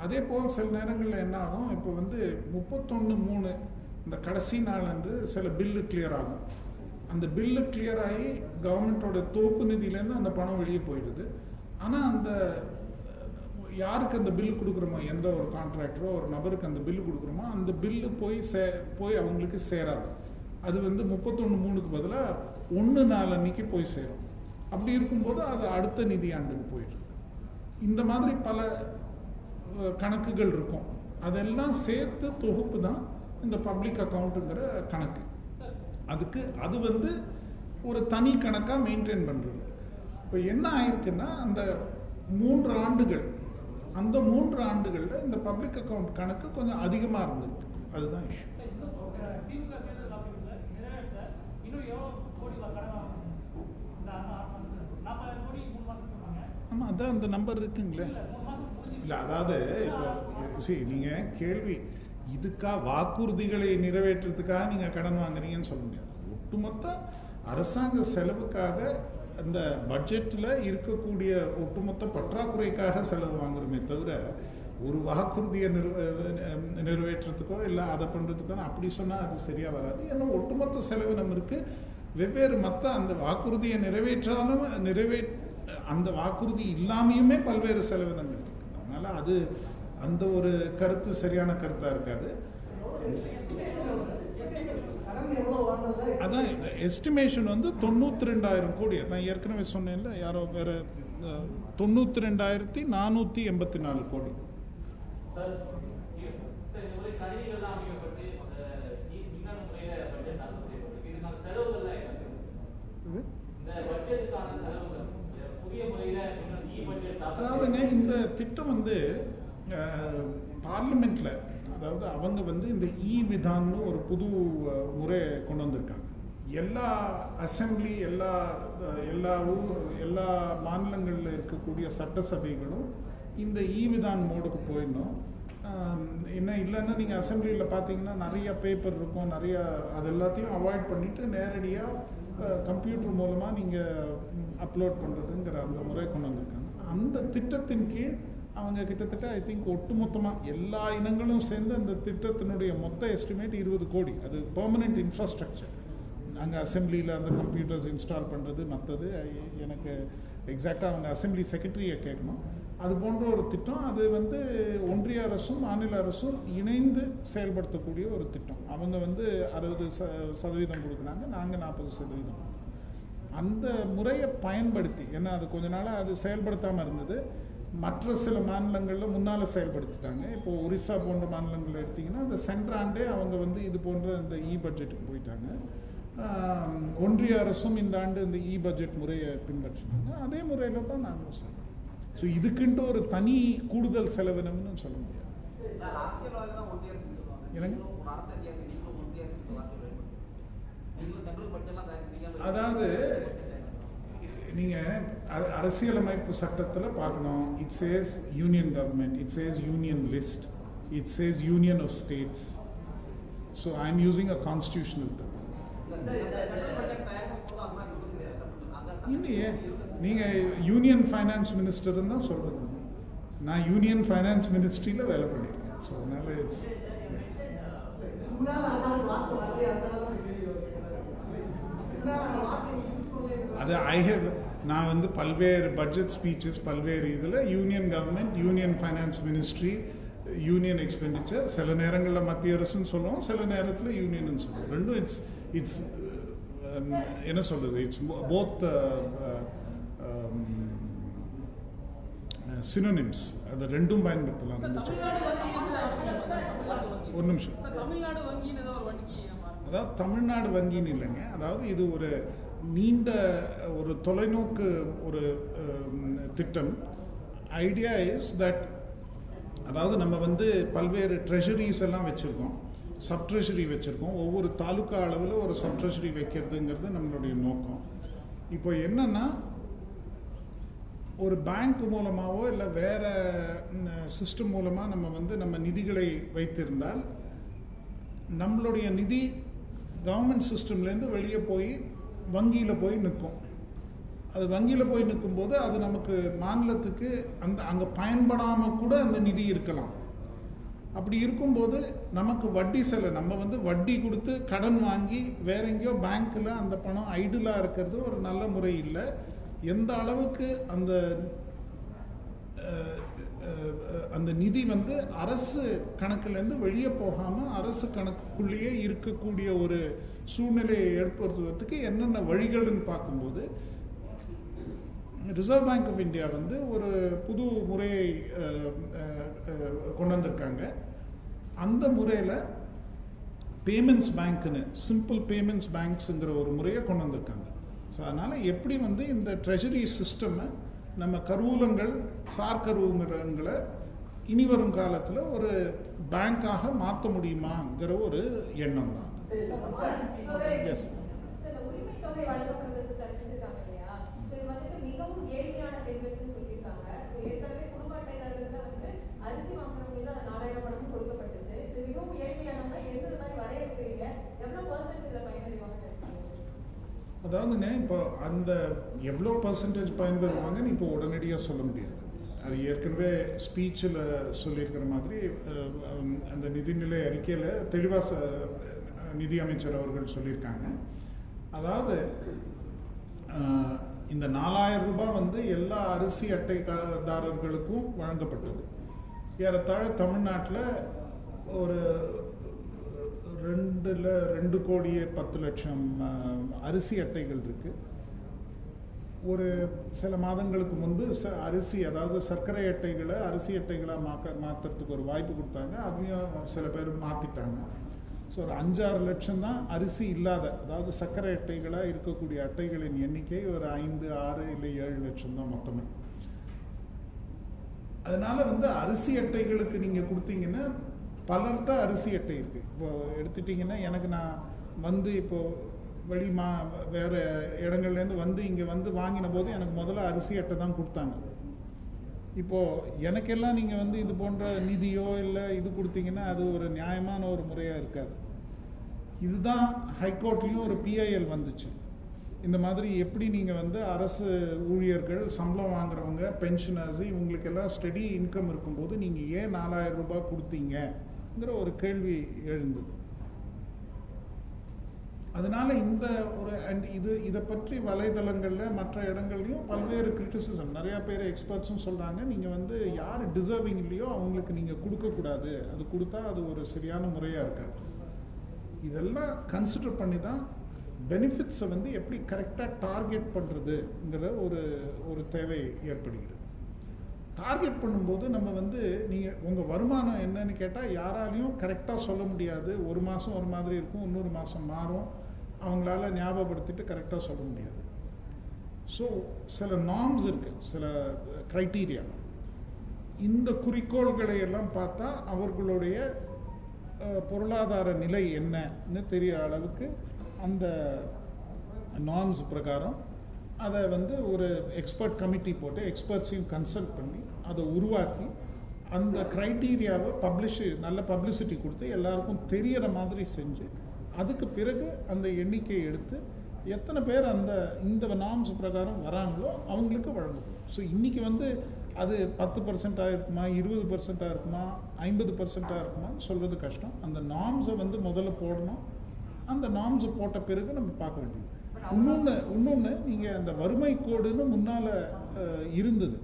அதே போல் சில நேரங்களில் என்ன ஆகும், இப்போ வந்து 31/3 இந்த கடைசி நாள் அன்று சில பில்லு கிளியர் ஆகும். அந்த பில்லு கிளியர் ஆகி கவர்மெண்ட்டோட தொகுப்பு நிதியிலேருந்து அந்த பணம் வெளியே போயிடுது. ஆனால் அந்த யாருக்கு அந்த பில்லு கொடுக்குறோமோ, எந்த ஒரு கான்ட்ராக்டரோ ஒரு நபருக்கு அந்த பில்லு கொடுக்குறோமோ அந்த பில்லு போய் அவங்களுக்கு சேராது. அது வந்து 31/3க்கு பதிலாக 1/4 அன்னைக்கு போய் சேரும். அப்படி இருக்கும்போது அது அடுத்த நிதியாண்டுக்கு போயிடுது. இந்த மாதிரி பல கணக்குகள் இருக்கும். அதெல்லாம் சேர்த்து தொகுப்பு தான் இந்த பப்ளிக் அக்கௌண்ட்டுங்கிற கணக்கு. அது வந்து ஒரு தனி கணக்காக மெயின்டைன் பண்ணுறது. இப்போ என்ன ஆயிருக்குன்னா, அந்த 3 ஆண்டுகள், அந்த 3 ஆண்டுகளில் இந்த பப்ளிக் அக்கௌண்ட் கணக்கு கொஞ்சம் அதிகமாக இருந்திருக்கு. அதுதான் இஷ்யூ. ஆமாம், அதான் அந்த நம்பர் இருக்குங்களே. இல்லை, அதாவது இப்போ நீங்கள் கேள்வி இதுக்காக வாக்குறுதிகளை நிறைவேற்றுறதுக்காக நீங்கள் கடன் வாங்குறீங்கன்னு சொல்ல முடியாது. ஒட்டுமொத்த அரசாங்க செலவுக்காக அந்த பட்ஜெட்டில் இருக்கக்கூடிய ஒட்டுமொத்த பற்றாக்குறைக்காக செலவு வாங்குறோமே தவிர ஒரு வாக்குறுதியை நிறைவேற்றுறதுக்கோ இல்லை அதை பண்ணுறதுக்கோ அப்படி சொன்னால் அது சரியாக வராது. ஏன்னா ஒட்டுமொத்த செலவினம் இருக்குது. வெவ்வேறு மற்ற அந்த வாக்குறுதியை நிறைவேற்றாலும் அந்த வாக்குறுதி இல்லாமையுமே பல்வேறு செலவினங்கள் இருக்குது. அதனால் அது அந்த ஒரு கருத்து சரியான கருத்தாக இருக்காது. அதான் எஸ்டிமேஷன் வந்து 92,000 கோடி. அதான் ஏற்கனவே சொன்னேன்ல, யாரோ வேற 92,484 கோடி. அதாவதுங்க, இந்த திட்டம் வந்து பார்லிமெண்ட்ல, அதாவது அவங்க வந்து இந்த விதான்னு ஒரு புது முறை கொண்டு வந்திருக்காங்க. எல்லா அசம்பிளி, எல்லா மாநிலங்களில் இருக்கக்கூடிய சட்டசபைகளும் இந்த விதான் மோடுக்கு போயிடணும். என்ன இல்லைன்னா நீங்கள் அசம்பிளியில் பார்த்தீங்கன்னா நிறைய பேப்பர் இருக்கும், நிறைய அது எல்லாத்தையும் அவாய்ட் பண்ணிவிட்டு நேரடியாக கம்ப்யூட்டர் மூலமாக நீங்கள் அப்லோட் பண்ணுறதுங்கிற அந்த முறை கொண்டு வந்திருக்காங்க. அந்த திட்டத்தின் கீழ் அவங்க கிட்டத்தட்ட ஐ திங்க் ஒட்டுமொத்தமாக எல்லா இனங்களும் சேர்ந்து அந்த திட்டத்தினுடைய மொத்த எஸ்டிமேட் 20 கோடி. அது பெர்மனெண்ட் இன்ஃப்ராஸ்ட்ரக்சர். அங்கே அசம்பிளியில் அந்த கம்ப்யூட்டர்ஸ் இன்ஸ்டால் பண்ணுறது மற்றது எனக்கு எக்ஸாக்டாக அவங்க அசம்பிளி செக்ரட்டரியை கேட்கணும். அது போன்ற ஒரு திட்டம். அது வந்து ஒன்றிய அரசும் மாநில அரசும் இணைந்து செயல்படுத்தக்கூடிய ஒரு திட்டம். அவங்க வந்து 60% கொடுக்குறாங்க, நாங்கள் 40%. அந்த முறையை பயன்படுத்தி, ஏன்னா அது கொஞ்ச நாளாக அது செயல்படுத்தாமல் இருந்தது. மற்ற சில மாநிலங்களில் முன்னால் செயல்படுத்திட்டாங்க. இப்போ ஒரிசா போன்ற மாநிலங்கள் எடுத்திங்கன்னா அந்த சென்றாண்டே அவங்க வந்து இது போன்ற இந்த பட்ஜெட்டுக்கு போயிட்டாங்க. ஒன்றிய அரசும் இந்த ஆண்டு இந்த பட்ஜெட் முறையை பின்பற்றினாங்க. அதே முறையில் தான் நாங்களும் செய்யணும். ஸோ இதுக்குன்ட்டு ஒரு தனி கூடுதல் செலவினம்னு சொல்ல முடியாது. அதாவது நீங்கள் அரசியலமைப்பு சட்டத்தில் பார்க்கணும். It says union government, it says union list, it says union of states. So I am using a constitutional term. இல்லையே, நீங்கள் யூனியன் ஃபைனான்ஸ் மினிஸ்டர்னு தான் சொல்கிறது. நான் யூனியன் ஃபைனான்ஸ் மினிஸ்ட்ரியில் வேலை பண்ணியிருக்கேன். ஸோ அதனால் இட்ஸ் அது நான் வந்து பல்வேறு பட்ஜெட் ஸ்பீச்சஸ் பல்வேறு இதில் union government, union finance ministry, union expenditure, சில நேரங்களில் மத்திய அரசுன்னு சொல்லுவோம், சில நேரத்தில் யூனியன் சொல்லுவோம். ரெண்டும் இட்ஸ் என்ன சொல்றது, இட்ஸ் போத் சினோனிம்ஸ். அது ரெண்டும் பயன்படுத்தலாம். ஒரு நிமிஷம். அதாவது தமிழ்நாடு வங்கின்னு இல்லைங்க. அதாவது இது ஒரு நீண்ட ஒரு தொலைநோக்கு ஒரு திட்டம். ஐடியா இஸ் தட், அதாவது நம்ம வந்து பல்வேறு ட்ரெஷரிஸ் எல்லாம் வச்சுருக்கோம், சப் ட்ரெஷரி வச்சுருக்கோம். ஒவ்வொரு தாலுக்கா அளவில் ஒரு சப் ட்ரெஷரி வைக்கிறதுங்கிறது நம்மளுடைய நோக்கம். இப்போ என்னன்னா, ஒரு பேங்க் மூலமாகவோ இல்லை வேற சிஸ்டம் மூலமாக நம்ம வந்து நம்ம நிதிகளை வைத்திருந்தால் நம்மளுடைய நிதி கவர்மெண்ட் சிஸ்டம்லேருந்து வெளியே போய் வங்கியில் போய் நிற்கும். அது வங்கியில் போய் நிற்கும்போது அது நமக்கு மாநிலத்துக்கு அங்கே பயன்படாமல் கூட அந்த நிதி இருக்கலாம். அப்படி இருக்கும்போது நமக்கு வட்டி நம்ம வந்து வட்டி கொடுத்து கடன் வாங்கி வேற எங்கேயோ பேங்க்கில் அந்த பணம் ஐடிலாக இருக்கிறது ஒரு நல்ல முறை இல்லை. எந்த அளவுக்கு அந்த நிதி வந்து அரசு கணக்குலேருந்து வெளியே போகாமல் அரசு கணக்குக்குள்ளேயே இருக்கக்கூடிய ஒரு சூழ்நிலையை ஏற்படுத்துவதற்கு என்னென்ன வழிகள்னு பார்க்கும்போது, ரிசர்வ் பேங்க் ஆஃப் இந்தியா வந்து ஒரு புது முறையை கொண்டு வந்திருக்காங்க. அந்த முறையில் பேமெண்ட்ஸ் பேங்க்னு, சிம்பிள் பேமெண்ட்ஸ் பேங்க்ஸுங்கிற ஒரு முறையை கொண்டு வந்திருக்காங்க. ஸோ அதனால் எப்படி வந்து இந்த ட்ரெஷரி சிஸ்டமை நம்ம கருவூலங்கள், சார்கருவூலங்களை இனி வரும் காலத்தில் ஒரு பேங்காக மாற்ற முடியுமாங்கிற ஒரு எண்ணம் தான். எஸ். அதாவதுங்க, இப்போ அந்த எவ்வளோ பர்சன்டேஜ் பயன்பெறுவாங்கன்னு இப்போ உடனடியாக சொல்ல முடியாது. அது ஏற்கனவே ஸ்பீச்சில் சொல்லியிருக்கிற மாதிரி அந்த நிதிநிலை அறிக்கையில் தெளிவாக நிதி அமைச்சர் அவர்கள் சொல்லியிருக்காங்க. அதாவது இந்த 4000 ரூபாய் வந்து எல்லா அரிசி அட்டைதாரர்களுக்கும் வழங்கப்பட்டது. ஏறத்தாழ தமிழ்நாட்டில் ஒரு 2,10,00,000 அரிசி அட்டைகள் இருக்கு. ஒரு சில மாதங்களுக்கு முன்பு அரிசி, அதாவது சர்க்கரை அட்டைகளை அரிசி அட்டைகளாக மாற்றுறதுக்கு ஒரு வாய்ப்பு கொடுத்தாங்க. அதையும் சில பேர் மாற்றிட்டாங்க. ஸோ ஒரு 5-6 லட்சம் தான் அரிசி இல்லாத, அதாவது சர்க்கரை அட்டைகளாக இருக்கக்கூடிய அட்டைகளின் எண்ணிக்கை ஒரு 5, 6 இல்லை 7 லட்சம் தான் மொத்தமே. அதனால வந்து அரிசி அட்டைகளுக்கு நீங்கள் கொடுத்தீங்கன்னா பலர்கிட்ட அரிசி அட்டை இருக்குது. இப்போ எடுத்துட்டிங்கன்னா, எனக்கு நான் வந்து இப்போது வேறு இடங்கள்லேருந்து வந்து இங்கே வந்து வாங்கின போது எனக்கு முதல்ல அரிசி அட்டை தான் கொடுத்தாங்க. இப்போது எனக்கெல்லாம் நீங்கள் வந்து இது போன்ற நிதியோ இல்லை இது கொடுத்தீங்கன்னா அது ஒரு நியாயமான ஒரு முறையாக இருக்காது. இதுதான் ஹைகோர்ட்லேயும் ஒரு PIL வந்துச்சு. இந்த மாதிரி எப்படி நீங்கள் வந்து அரசு ஊழியர்கள், சம்பளம் வாங்குறவங்க, பென்ஷனர்ஸ், இவங்களுக்கெல்லாம் ஸ்டெடி இன்கம் இருக்கும்போது நீங்கள் ஏன் 4000 ரூபாய் கொடுத்தீங்கிற ஒரு கேள்வி எழுந்தது. அதனால இந்த ஒரு இதை பற்றி வலைதளங்களில் மற்ற இடங்கள்லையும் பல்வேறு கிரிட்டிசிசம், நிறையா பேர் எக்ஸ்பர்ட்ஸும் சொல்கிறாங்க, நீங்கள் வந்து யார் டிசர்விங் இல்லையோ அவங்களுக்கு நீங்கள் கொடுக்கக்கூடாது, அது கொடுத்தா அது ஒரு சரியான முறையாக இருக்காது. இதெல்லாம் கன்சிடர் பண்ணி தான் பெனிஃபிட்ஸை வந்து எப்படி கரெக்டாக டார்கெட் பண்ணுறதுங்கிற ஒரு தேவை ஏற்படுகிறது. டார்கெட் பண்ணும்போது நம்ம வந்து நீங்கள் உங்கள் வருமானம் என்னன்னு கேட்டால் யாராலையும் கரெக்டாக சொல்ல முடியாது. ஒரு மாதம் ஒரு மாதிரி இருக்கும், இன்னொரு மாதம் மாறும், அவங்களால ஞாபகப்படுத்திட்டு கரெக்டாக சொல்ல முடியாது. ஸோ சில நார்ம்ஸ் இருக்குது, சில க்ரைட்டீரியா. இந்த குறிக்கோள்களை எல்லாம் பார்த்தா அவர்களுடைய பொருளாதார நிலை என்னன்னு தெரிய அளவுக்கு அந்த நார்ம்ஸ் பிரகாரம் அதை வந்து ஒரு எக்ஸ்பர்ட் கமிட்டி போட்டு எக்ஸ்பர்ட்ஸையும் கன்சல்ட் பண்ணி அதை உருவாக்கி அந்த க்ரைட்டீரியாவை நல்ல பப்ளிசிட்டி கொடுத்து எல்லாருக்கும் தெரியற மாதிரி செஞ்சு அதுக்கு பிறகு அந்த எண்ணிக்கையை எடுத்து எத்தனை பேர் இந்த நார்ம்ஸ் பிரகாரம் வராங்களோ அவங்களுக்கு வழங்கப்படும். ஸோ இன்றைக்கி வந்து அது 10% இருக்குமா, 20% இருக்குமா, 50% இருக்குமான்னு சொல்கிறது கஷ்டம். அந்த நார்ம்ஸை வந்து முதல்ல போடணும். அந்த நார்ம்ஸை போட்ட பிறகு நம்ம பார்க்க வேண்டியது. இன்னொன்று நீங்கள் அந்த வறுமை கோடுன்னு முன்னால் இருந்தது.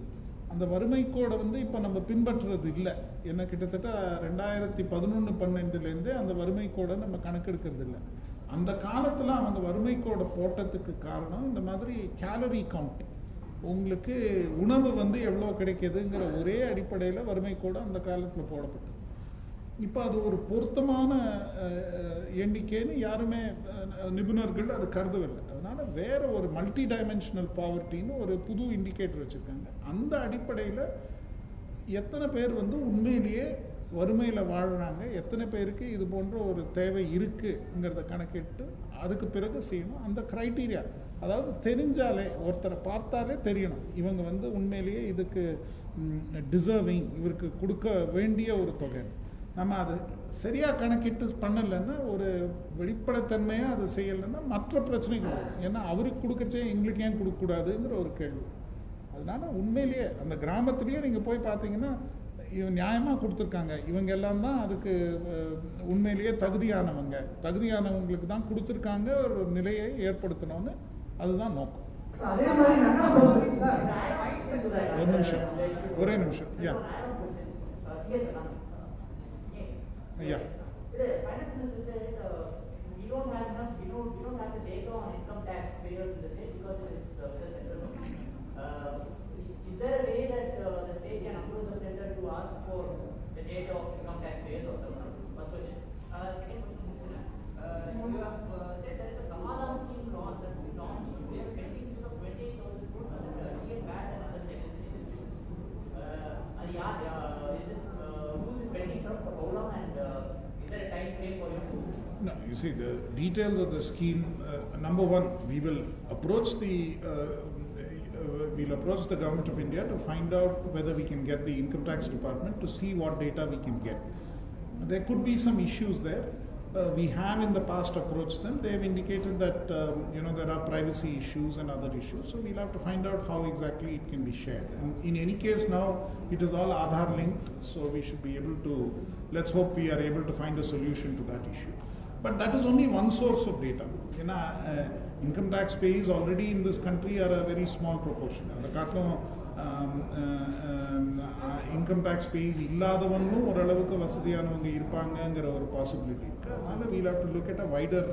அந்த வறுமை கோடை வந்து இப்போ நம்ம பின்பற்றுறது இல்லை. என்ன கிட்டத்தட்ட 2011-12 அந்த வறுமை கோடை நம்ம கணக்கெடுக்கிறது இல்லை. அந்த காலத்தில் அவங்க வறுமை கோடை போட்டதுக்கு காரணம் இந்த மாதிரி கேலரி கவுண்ட், உங்களுக்கு உணவு வந்து எவ்வளோ கிடைக்கிதுங்கிற ஒரே அடிப்படையில் வறுமை கோடை அந்த காலத்தில் போடப்பட்டது. இப்போ அது ஒரு பொருத்தமான எண்ணிக்கைன்னு யாருமே நிபுணர்கள் அது கருதவில்லை. அதனால் வேற ஒரு மல்டி டைமென்ஷனல் பாவர்ட்டின்னு ஒரு புது இண்டிகேட்டர் வச்சுருக்காங்க. அந்த அடிப்படையில் எத்தனை பேர் வந்து உண்மையிலேயே வறுமையில் வாழ்கிறாங்க, எத்தனை பேருக்கு இது போன்ற ஒரு தேவை இருக்குங்கிறத கணக்கிட்டு அதுக்கு பிறகு செய்யணும். அந்த க்ரைட்டீரியா, அதாவது தெரிஞ்சாலே, ஒருத்தரை பார்த்தாலே தெரியணும் இவங்க வந்து உண்மையிலேயே இதுக்கு டிசர்விங், இவருக்கு கொடுக்க வேண்டிய ஒரு தொகை. நம்ம அது சரியாக கணக்கிட்டு பண்ணலைன்னா, ஒரு வெளிப்படைத்தன்மையாக அது செய்யலைன்னா மற்ற பிரச்சனைகள் வரும். ஏன்னா அவருக்கு கொடுக்கச்சே எங்களுக்கு ஏன் கொடுக்கக்கூடாதுங்கிற ஒரு கேள்வி. அதனால உண்மையிலேயே அந்த கிராமத்துலேயே நீங்கள் போய் பார்த்தீங்கன்னா நியாயமாக கொடுத்துருக்காங்க, இவங்க எல்லாம் தான் அதுக்கு உண்மையிலேயே தகுதியானவங்களுக்கு தான் கொடுத்துருக்காங்க, ஒரு நிலையை ஏற்படுத்தணும்னு அதுதான் நோக்கம். ஒரே நிமிஷம் Yeah. Finance Minister said we don't have the data on income tax payers in the state because it is with the central government. Is there a way that the state can approach the center to ask for the data of income tax payers of the first question? Second question, you have said there is a Samadhan scheme launch that we launched. We are pending use of 28,000 crores under TN VAT and other legislative decisions. Is it who's it pending from, for how long, and is there a time frame for you to? No, you see the details of the scheme. Number one, we will approach the government of India to find out whether we can get the income tax department to see what data we can get. There could be some issues there. We have in the past approached them. They have indicated that there are privacy issues and other issues. So we'll have to find out how exactly it can be shared. And in any case, now it is all Aadhaar linked, so we should be able to. Let's hope we are able to find a solution to that issue. But that is only one source of data. Income tax payers already in this country are a very small proportion. Income tax base இல்லாதவங்களும் ஓரளவுக்கு வசதியானவங்க இருப்பாங்கங்கிற ஒரு possibility இருக்குது. அதனால் we'll have to look at a wider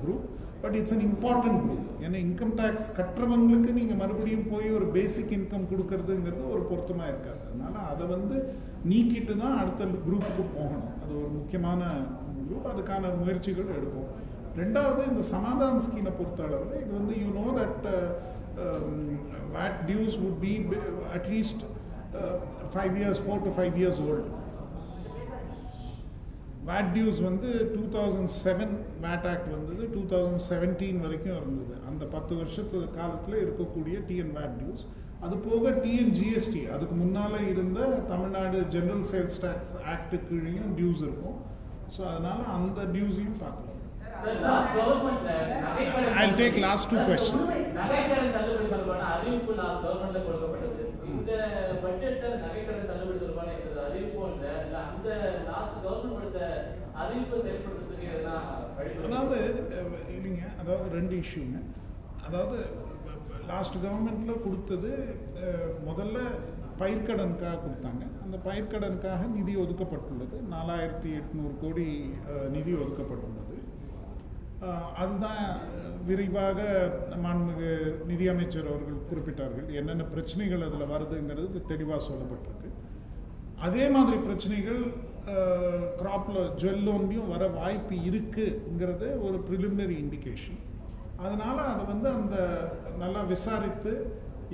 group. But it's an important group. ஏன்னா income tax கட்டுறவங்களுக்கு நீங்கள் மறுபடியும் போய் ஒரு பேசிக் இன்கம் கொடுக்கறதுங்கிறது ஒரு பொருத்தமாக இருக்காது. அதனால் அதை வந்து நீக்கிட்டு தான் அடுத்த குரூப்புக்கு போகணும். அது ஒரு முக்கியமான குரூப். அதுக்கான முயற்சிகள் எடுப்போம். ரெண்டாவது, இந்த சமாதான் ஸ்கீமை பொறுத்த அளவில் இது வந்து VAT dues would be at least 4 to 5 years old. VAT dues வந்து 2007 VAT Act வந்தது, 2017 வரைக்கும் இருந்தது. அந்த 10 வருஷத்து காலத்தில் இருக்கக்கூடிய TN VAT dues. அது போக TN GST, அதுக்கு முன்னால் இருந்த தமிழ்நாடு ஜெனரல் சேல்ஸ் டேக்ஸ் ஆக்டுக்கு கீழேயும் டியூஸ் இருக்கும். ஸோ அதனால் அந்த டியூஸையும் பார்க்கலாம். I'll take last two questions. அதாவது ரெண்டு இஷ்யூங்க. அதாவது லாஸ்ட் கவர்மெண்ட்ல கொடுத்தது முதல்ல பயிர்க்கடனுக்காக கொடுத்தாங்க. அந்த பயிர்க்கடனுக்காக நிதி ஒதுக்கப்பட்டுள்ளது. 4800 கோடி நிதி ஒதுக்கப்பட்டுள்ளது. அதுதான் விரிவாக மாண்புமிகு நிதியமைச்சர் அவர்கள் குறிப்பிட்டார்கள். என்னென்ன பிரச்சனைகள் அதில் வருதுங்கிறது தெளிவாக சொல்லப்பட்டிருக்கு. அதே மாதிரி பிரச்சனைகள் கிராப்பில் ஜுவல் லோன்லையும் வர வாய்ப்பு இருக்குங்கிறது ஒரு ப்ரிலிமினரி இண்டிகேஷன். அதனால் அதை வந்து அந்த நல்லா விசாரித்து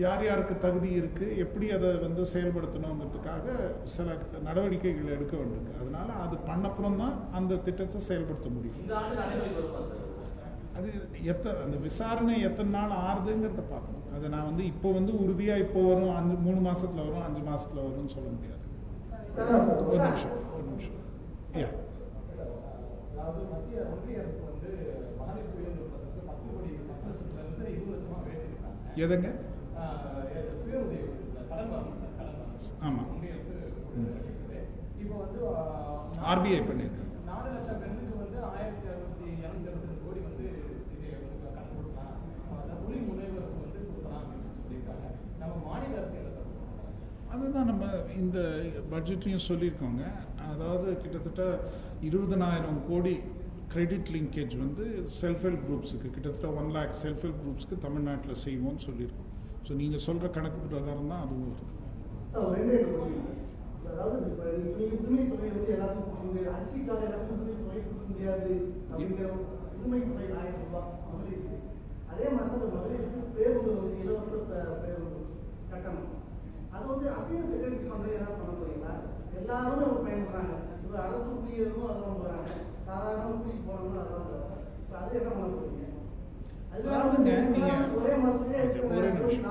யார் யாருக்கு தகுதி இருக்குது, எப்படி அதை வந்து செயல்படுத்தணுங்கிறதுக்காக சில நடவடிக்கைகள் எடுக்க வேண்டியிருக்கு. அதனால் அது பண்ணப்புறம் தான் அந்த திட்டத்தை செயல்படுத்த முடியும். அது அந்த விசாரணை எத்தனை நாள் ஆறுதுங்கிறத பார்க்கணும். அதை நான் வந்து இப்போ வந்து உறுதியாக இப்போ வரும் 3 மாதத்தில் வரும் 5 மாதத்தில் வரும்னு சொல்ல முடியாது. ஒரு நிமிஷம் அதாவது ஒன்றிய அரசு வந்து மகளிர் சுய உதவி 10 கோடி 10 லட்சத்துல இருந்து 20 லட்சமா உயர்த்திருக்காங்க. எதுங்க? சுய உதவி கடன் வாங்க ஆமாம், ஒன்றிய அரசு இப்போ வந்து ஆர்பிஐ பண்ணியிருக்காங்க. 4 லட்சம் பெண்ணுக்கு வந்து 1262 கோடி வந்து கடன் கொடுக்கலாம், தொழில் முனைவருக்கு வந்து கொடுக்கலாம் அப்படின்னு சொல்லியிருக்காங்க. நம்ம மாநில அரசு என்ன சார்? அதுதான் நம்ம இந்த பட்ஜெட்லையும் சொல்லியிருக்கோங்க. அதாவது கிட்டத்தட்ட 20,000 கோடி கிரெடிட் லிங்கேஜ் வந்து செல்ஃப் ஹெல்ப் குரூப்ஸுக்கு, கிட்டத்தட்ட 1 lakh செல்ஃப் ஹெல்ப் குரூப்ஸ்க்கு தமிழ்நாட்டில் செய்வோம்னு சொல்லியிருக்கோம். ஸோ நீங்கள் சொல்கிற கணக்கு பிரகாரம் தான் அதுவும் வருது. அதாவது உரிமை தொகை வந்து எல்லாத்துக்கும் அரிசிக்காக எல்லாத்துக்கும் உரிமை தொகை கொடுக்க முடியாது அப்படிங்கிற உரிமை தொகை 1000 ரூபாய் மகளிருக்கு. அதே மாதிரி தான் அந்த மகளிருக்கு பேருந்து வந்து இலவச பேருந்து கட்டணம், அது வந்து அதையும் செக்யூரிட்டி பண்ணுறது ஏதாவது பண்ண போறீங்களா? எல்லாருமே அவங்க பயன்படுறாங்க. இப்போ அரசு ஊழியர்களும் அதெல்லாம் போகிறாங்க, சாதாரண கூலிக்கு போனவங்களும் அதெல்லாம் போகிறாங்க. இப்போ அதை என்ன பண்ண போறீங்க? அதாவதுங்க நீங்கள் ஒரே மாதத்துலேயே ஒரு நிமிஷம்,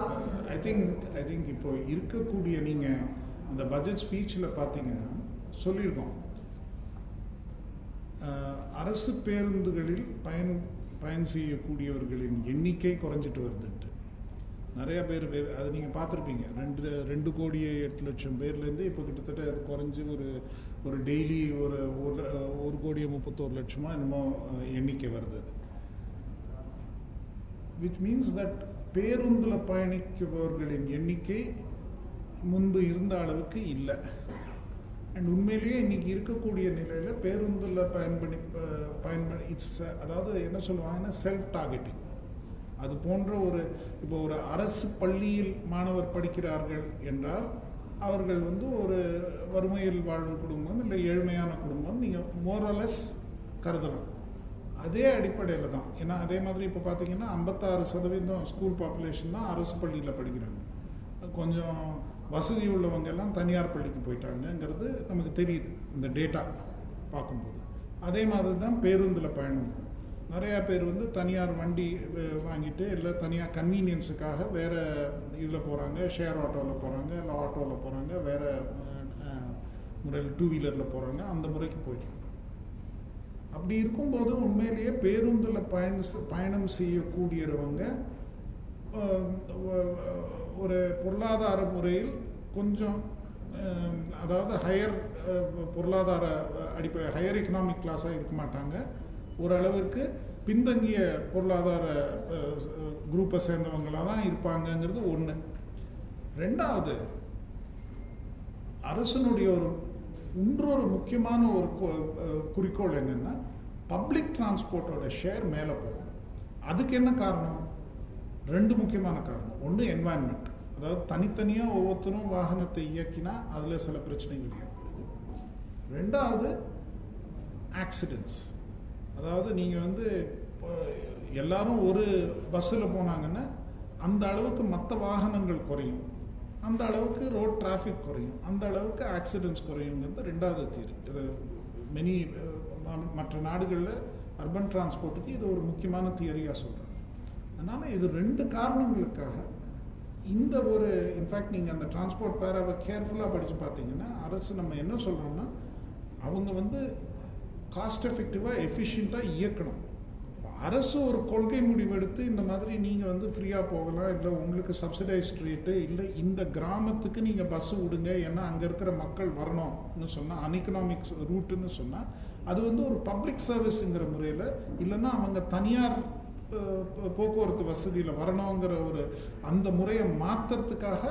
ஐ திங்க் இப்போ இருக்கக்கூடிய நீங்கள் அந்த பட்ஜெட் ஸ்பீச்சில் பார்த்தீங்கன்னா சொல்லியிருக்கோம், அரசு பேருந்துகளில் பயன் செய்யக்கூடியவர்களின் எண்ணிக்கை குறைஞ்சிட்டு வருதுன்ட்டு. நிறைய பேர் அது நீங்கள் பார்த்துருப்பீங்க. 2 கோடி 8 லட்சம் பேர்லேருந்து இப்போ கிட்டத்தட்ட அது குறைஞ்சி ஒரு டெய்லி ஒரு 1 கோடி 31 லட்சமா என்னமோ எண்ணிக்கை வருது. விச் மீன்ஸ் தட் பேருந்தில் பயணிப்பவர்களின் எண்ணிக்கை முன்பு இருந்த அளவுக்கு இல்லை. அண்ட் உண்மையிலேயே இன்னைக்கு இருக்கக்கூடிய நிலையில் பேருந்தில் பயன்படி இட்ஸ் அதாவது என்ன சொல்லுவாங்கன்னா செல்ஃப் டார்கெட்டிங். அது போன்ற இப்போ ஒரு அரசு பள்ளியில் மாணவர் படிக்கிறார்கள் என்றால் அவர்கள் வந்து ஒரு வறுமையில் வாழும் குடும்பம் இல்லை ஏழ்மையான குடும்பம் நீங்கள் மோரலஸ் கருதலாம். அதே அடிப்படையில் தான். ஏன்னா அதே மாதிரி இப்போ பார்த்தீங்கன்னா 56% ஸ்கூல் பாப்புலேஷன் தான் அரசு பள்ளியில் படிக்கிறாங்க. கொஞ்சம் வசதி உள்ளவங்க எல்லாம் தனியார் பள்ளிக்கு போயிட்டாங்கங்கிறது நமக்கு தெரியுது இந்த டேட்டா பார்க்கும்போது. அதே மாதிரி தான் பேருந்தில் பயணம். நிறையா பேர் வந்து தனியார் வண்டி வாங்கிட்டு இல்லை தனியார் கன்வீனியன்ஸுக்காக வேறு இதில் போகிறாங்க, ஷேர் ஆட்டோவில் போகிறாங்க, இல்லை ஆட்டோவில் போகிறாங்க, வேறு முறையில் 2 வீலரில் போகிறாங்க, அந்த முறைக்கு போயிட்டாங்க. அப்படி இருக்கும்போது உண்மையிலேயே பேருந்தில் பயணம் செய்யக்கூடியவங்க ஒரு பொருளாதார முறையில் கொஞ்சம் அதாவது ஹையர் பொருளாதார அடிப்படை ஹையர் எக்கனாமிக் கிளாஸாக இருக்க மாட்டாங்க. ஓரளவிற்கு பின்தங்கிய பொருளாதார குரூப்பை சேர்ந்தவங்களாக தான் இருப்பாங்கங்கிறது ஒன்று. ரெண்டாவது, அரசனுடைய இன்னொரு முக்கியமான ஒரு குறிக்கோள் என்னென்னா பப்ளிக் டிரான்ஸ்போர்ட்டோட ஷேர் மேலே போகும். அதுக்கு என்ன காரணம்? 2 முக்கியமான காரணம். ஒன்று என்வாயன்மெண்ட், அதாவது தனித்தனியாக ஒவ்வொருத்தரும் வாகனத்தை இயக்கினா அதில் சில பிரச்சனைகள் ஏற்படுது. ரெண்டாவது ஆக்சிடென்ட்ஸ், அதாவது நீங்கள் வந்து எல்லாரும் ஒரு பஸ்ஸில் போனாங்கன்னா அந்த அளவுக்கு மற்ற வாகனங்கள் குறையும், அந்த அளவுக்கு ரோட் டிராஃபிக் குறையும், அந்த அளவுக்கு ஆக்சிடென்ட்ஸ் குறையுங்கிறது 2வது தியரி. இது மற்ற நாடுகளில் அர்பன் டிரான்ஸ்போர்ட்டுக்கு இது ஒரு முக்கியமான தியரியாக சொல்கிறாங்க. அதனால் இது 2 காரணங்களுக்காக இந்த ஒரு இன்ஃபேக்ட் நீங்கள் அந்த டிரான்ஸ்போர்ட் பேராவை கேர்ஃபுல்லாக படித்து பார்த்தீங்கன்னா அரசு நம்ம என்ன சொல்கிறோம்னா அவங்க வந்து காஸ்ட் எஃபெக்டிவாக எஃபிஷியண்ட்டாக இயக்கணும். அரசு ஒரு கொள்கை முடிவெடுத்து இந்த மாதிரி நீங்கள் வந்து ஃப்ரீயாக போகலாம், இல்லை உங்களுக்கு சப்சிடைஸ்ட் ரேட்டு, இல்லை இந்த கிராமத்துக்கு நீங்கள் பஸ்ஸு விடுங்க ஏன்னா அங்கே இருக்கிற மக்கள் வரணும்னு சொன்னால் அன்எக்கனாமிக்ஸ் ரூட்டுன்னு சொன்னால் அது வந்து ஒரு பப்ளிக் சர்வீஸுங்கிற முறையில், இல்லைன்னா அவங்க தனியார் போக்குவரத்து வசதியில் வரணுங்கிற ஒரு அந்த முறையை மாற்றுறதுக்காக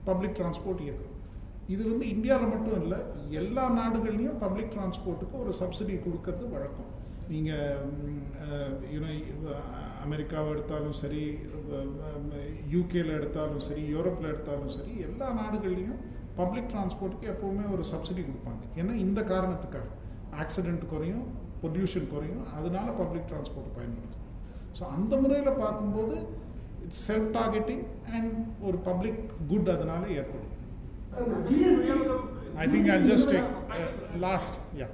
பப்ளிக் டிரான்ஸ்போர்ட் இயக்கம். இது வந்து இந்தியாவில் மட்டும் இல்லை, எல்லா நாடுகள்லையும் பப்ளிக் டிரான்ஸ்போர்ட்டுக்கு ஒரு சப்சிடி கொடுக்கறது வழக்கம். நீங்கள் அமெரிக்காவை எடுத்தாலும் சரி, யூகேல எடுத்தாலும் சரி, யூரோப்பில் எடுத்தாலும் சரி, எல்லா நாடுகள்லையும் பப்ளிக் டிரான்ஸ்போர்ட்டுக்கு எப்போவுமே ஒரு சப்சிடி கொடுப்பாங்க. ஏன்னா இந்த காரணத்துக்காக ஆக்சிடென்ட் குறையும், பொல்யூஷன் குறையும், அதனால பப்ளிக் டிரான்ஸ்போர்ட் பயன்படுத்தும். ஸோ அந்த முறையில் பார்க்கும்போது இட்ஸ் செல்ஃப் டார்கெட்டிங் அண்ட் ஒரு பப்ளிக் குட் அதனால ஏற்படும். I think I'll just take last. Yeah.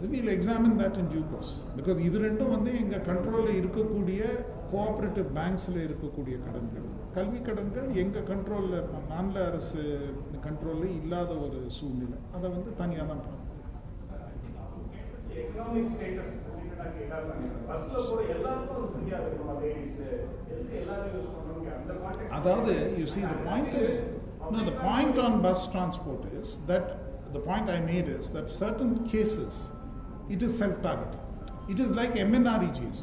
We will examine that in due course because இது ரெண்டும் வந்து எங்க கண்ட்ரோல்ல இருக்கக்கூடிய கோஆபரேட்டிவ் பேங்க்ஸ்ல இருக்கக்கூடிய கடன்கள். கல்வி கடன்கள் எங்க கண்ட்ரோல்ல, மாநில அரசு கண்ட்ரோல்ல இல்லாத ஒரு சூழ்நிலை. அதை வந்து தனியாக தான் பார்க்கணும். எக்கனாமிக் ஸ்டேட்டஸ் பஸ்ல போற எல்லாருக்கும் ஃப்ரீயா இருக்குமா? லேடிஸ் எல்லாரும் யூஸ் பண்ணுவாங்க. அந்த கான்டெக்ஸ்ட் அதாவது you see the point is no, the point on bus transport is that the point I made is that certain cases it is self-targeting. It is like MNREGs,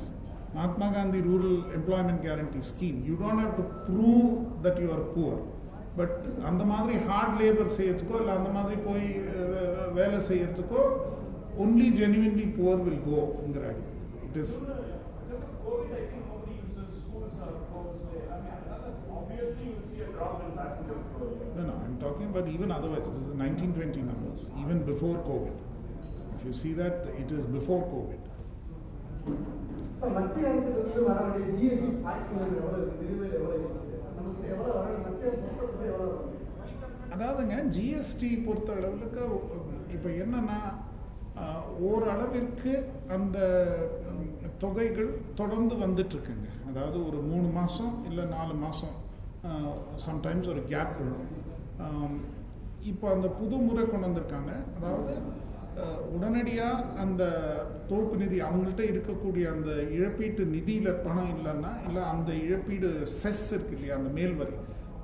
Mahatma Gandhi Rural Employment Guarantee Scheme. You don't have to prove that you are poor. But அந்த மாதிரி heart labour செய்யறதுக்கோ இல்லை அந்த மாதிரி போய் வேலை செய்யறதுக்கோ only genuinely poor will go ங்கிற அடிப்படை. It is because of COVID, I think nobody uses schools or closed. I mean, obviously you will see a drop in passenger flow. No, I'm talking about even otherwise. This is 1920 numbers, even before COVID. If you see that, it is before COVID. மத்திய அரசு வர வேண்டிய GST பாய்ச்சல் எவ்வளவு இருக்கு, நிலுவையில் எவ்வளவு இருக்கு, நமக்கு எவ்வளவு வர மத்திய அரசு எவ்வளவு வரும்? அதாவதுங்க ஜிஎஸ்டி பொறுத்த அளவுக்கு இப்போ என்னன்னா ஓரளவிற்கு அந்த தொகைகள் தொடர்ந்து வந்துட்டு இருக்குங்க. அதாவது ஒரு 3 மாதம் இல்லை 4 மாதம் சம்டைம்ஸ் ஒரு கேப் விழும். இப்போ அந்த புது முறை கொண்டு வந்திருக்காங்க. அதாவது உடனடியாக அந்த தோப்பு நிதி அவங்கள்ட்ட இருக்கக்கூடிய அந்த இழப்பீட்டு நிதியில் பணம் இல்லைன்னா, இல்லை அந்த இழப்பீடு செஸ் இருக்கு இல்லையா, அந்த மேல்வரி,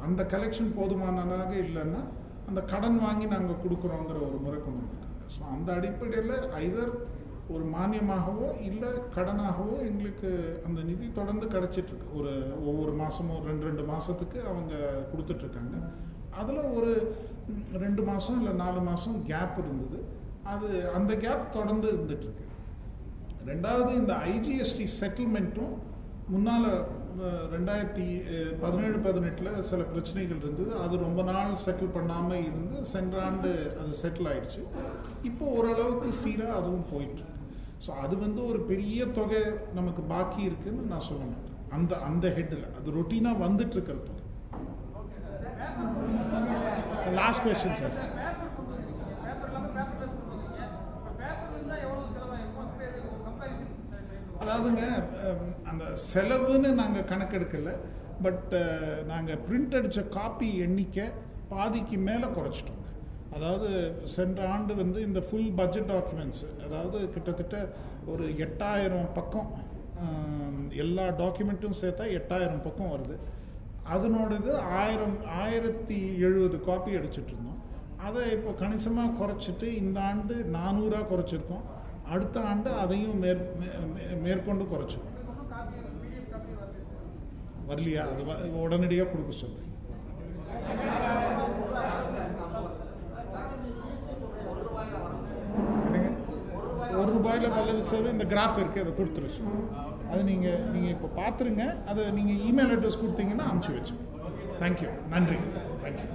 அந்த கலெக்ஷன் போதுமானதாக இல்லைன்னா அந்த கடன் வாங்கி நாங்கள் கொடுக்குறோங்கிற ஒரு முறை கொண்டு வந்திருக்காங்க. ஸோ அந்த அடிப்படையில் ஐதர் ஒரு மானியமாகவோ இல்லை கடனாகவோ எங்களுக்கு அந்த நிதி தொடர்ந்து கிடச்சிட்ருக்கு. ஒவ்வொரு மாதமும் 2 மாதத்துக்கு அவங்க கொடுத்துட்ருக்காங்க. அதில் ஒரு 2 மாதம் இல்லை 4 மாதம் கேப் இருந்தது. அந்த கேப் தொடர்ந்து இருந்துகிட்ருக்கு. ரெண்டாவது, இந்த ஐஜிஎஸ்டி செட்டில்மெண்ட்டும் முன்னால் 2017-18 சில பிரச்சனைகள் இருந்தது. அது ரொம்ப நாள் செட்டில் பண்ணாமல் இருந்து சென்ற ஆண்டு அது செட்டில் ஆயிடுச்சு. இப்போ ஓரளவுக்கு சீராக அதுவும் போயிட்டு. ஸோ அது வந்து ஒரு பெரிய தொகை நமக்கு பாக்கி இருக்குன்னு நான் சொல்ல மாட்டேன். அந்த ஹெட்டில் அது ரொட்டீனாக வந்துட்டு இருக்கிறது. Last question sir. அதாவதுங்க அந்த செலவுன்னு நாங்கள் கணக்கெடுக்கலை. பட் நாங்கள் பிரிண்ட் அடித்த காப்பி எண்ணிக்கை பாதிக்கு மேலே குறைச்சிட்டோங்க. அதாவது சென்ற ஆண்டு வந்து இந்த ஃபுல் பட்ஜெட் டாக்குமெண்ட்ஸு, அதாவது கிட்டத்தட்ட ஒரு 8000 பக்கம், எல்லா டாக்குமெண்ட்டும் சேர்த்தா 8000 பக்கம் வருது. அதனோடது 1070 காப்பி அடிச்சிட்டு இருந்தோம். அதை இப்போ கணிசமாக குறைச்சிட்டு இந்த ஆண்டு 400 குறைச்சிருக்கோம். அடுத்த ஆண்டு அதையும் மேற்கொண்டு குறைச்சிருக்கோம். வரலையா? அது உடனடியாக கொடுக்க சொல்லுங்க. ₹1 பல்லவி சேவை இந்த கிராஃப் இருக்குது, அதை கொடுத்துருச்சு. அது நீங்கள் இப்போ பார்த்துருங்க. அதை நீங்கள் இமெயில் அட்ரஸ் கொடுத்தீங்கன்னா அனுப்பிச்சி வச்சுங்க. தேங்க்யூ. நன்றி. தேங்க்யூ.